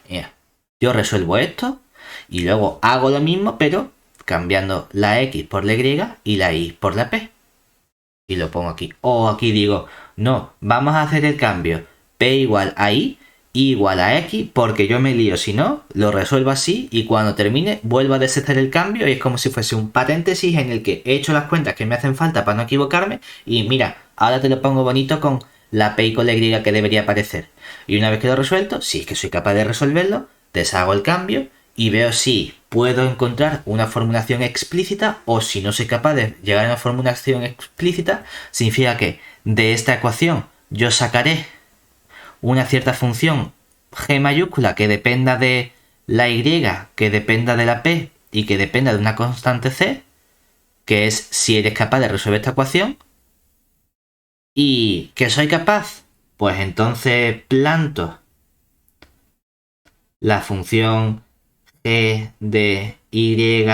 Speaker 1: Mira, yo resuelvo esto y luego hago lo mismo, pero cambiando la X por la Y y la Y por la P. Y lo pongo aquí. O aquí digo, no, vamos a hacer el cambio. P igual a Y igual a X, porque yo me lío, si no, lo resuelvo así y cuando termine vuelvo a deshacer el cambio y es como si fuese un paréntesis en el que he hecho las cuentas que me hacen falta para no equivocarme y mira, ahora te lo pongo bonito con la P y con la Y que debería aparecer. Y una vez que lo he resuelto, si es que soy capaz de resolverlo, deshago el cambio y veo si puedo encontrar una formulación explícita o si no soy capaz de llegar a una formulación explícita, significa que de esta ecuación yo sacaré una cierta función g mayúscula que dependa de la y, que dependa de la p y que dependa de una constante c, que es si eres capaz de resolver esta ecuación. ¿Y que soy capaz? Pues entonces planto la función g de y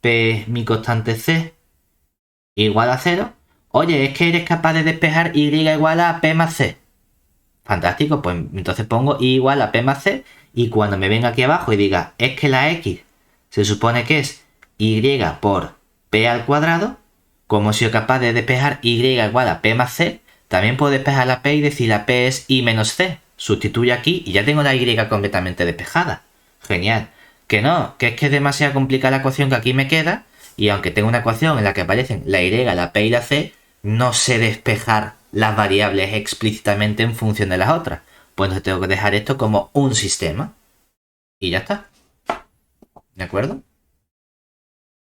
Speaker 1: p mi constante c igual a 0. Oye, es que eres capaz de despejar y igual a p más c. Fantástico, pues entonces pongo y igual a p más c, y cuando me venga aquí abajo y diga es que la x se supone que es y por p al cuadrado, como soy capaz de despejar y igual a p más c, también puedo despejar la p y decir la p es y menos c. Sustituyo aquí y ya tengo la y completamente despejada. Genial. Que no, que es que es demasiado complicada la ecuación que aquí me queda, y aunque tengo una ecuación en la que aparecen la y, la p y la c, no sé despejar las variables explícitamente en función de las otras. Pues entonces tengo que dejar esto como un sistema. Y ya está. ¿De acuerdo?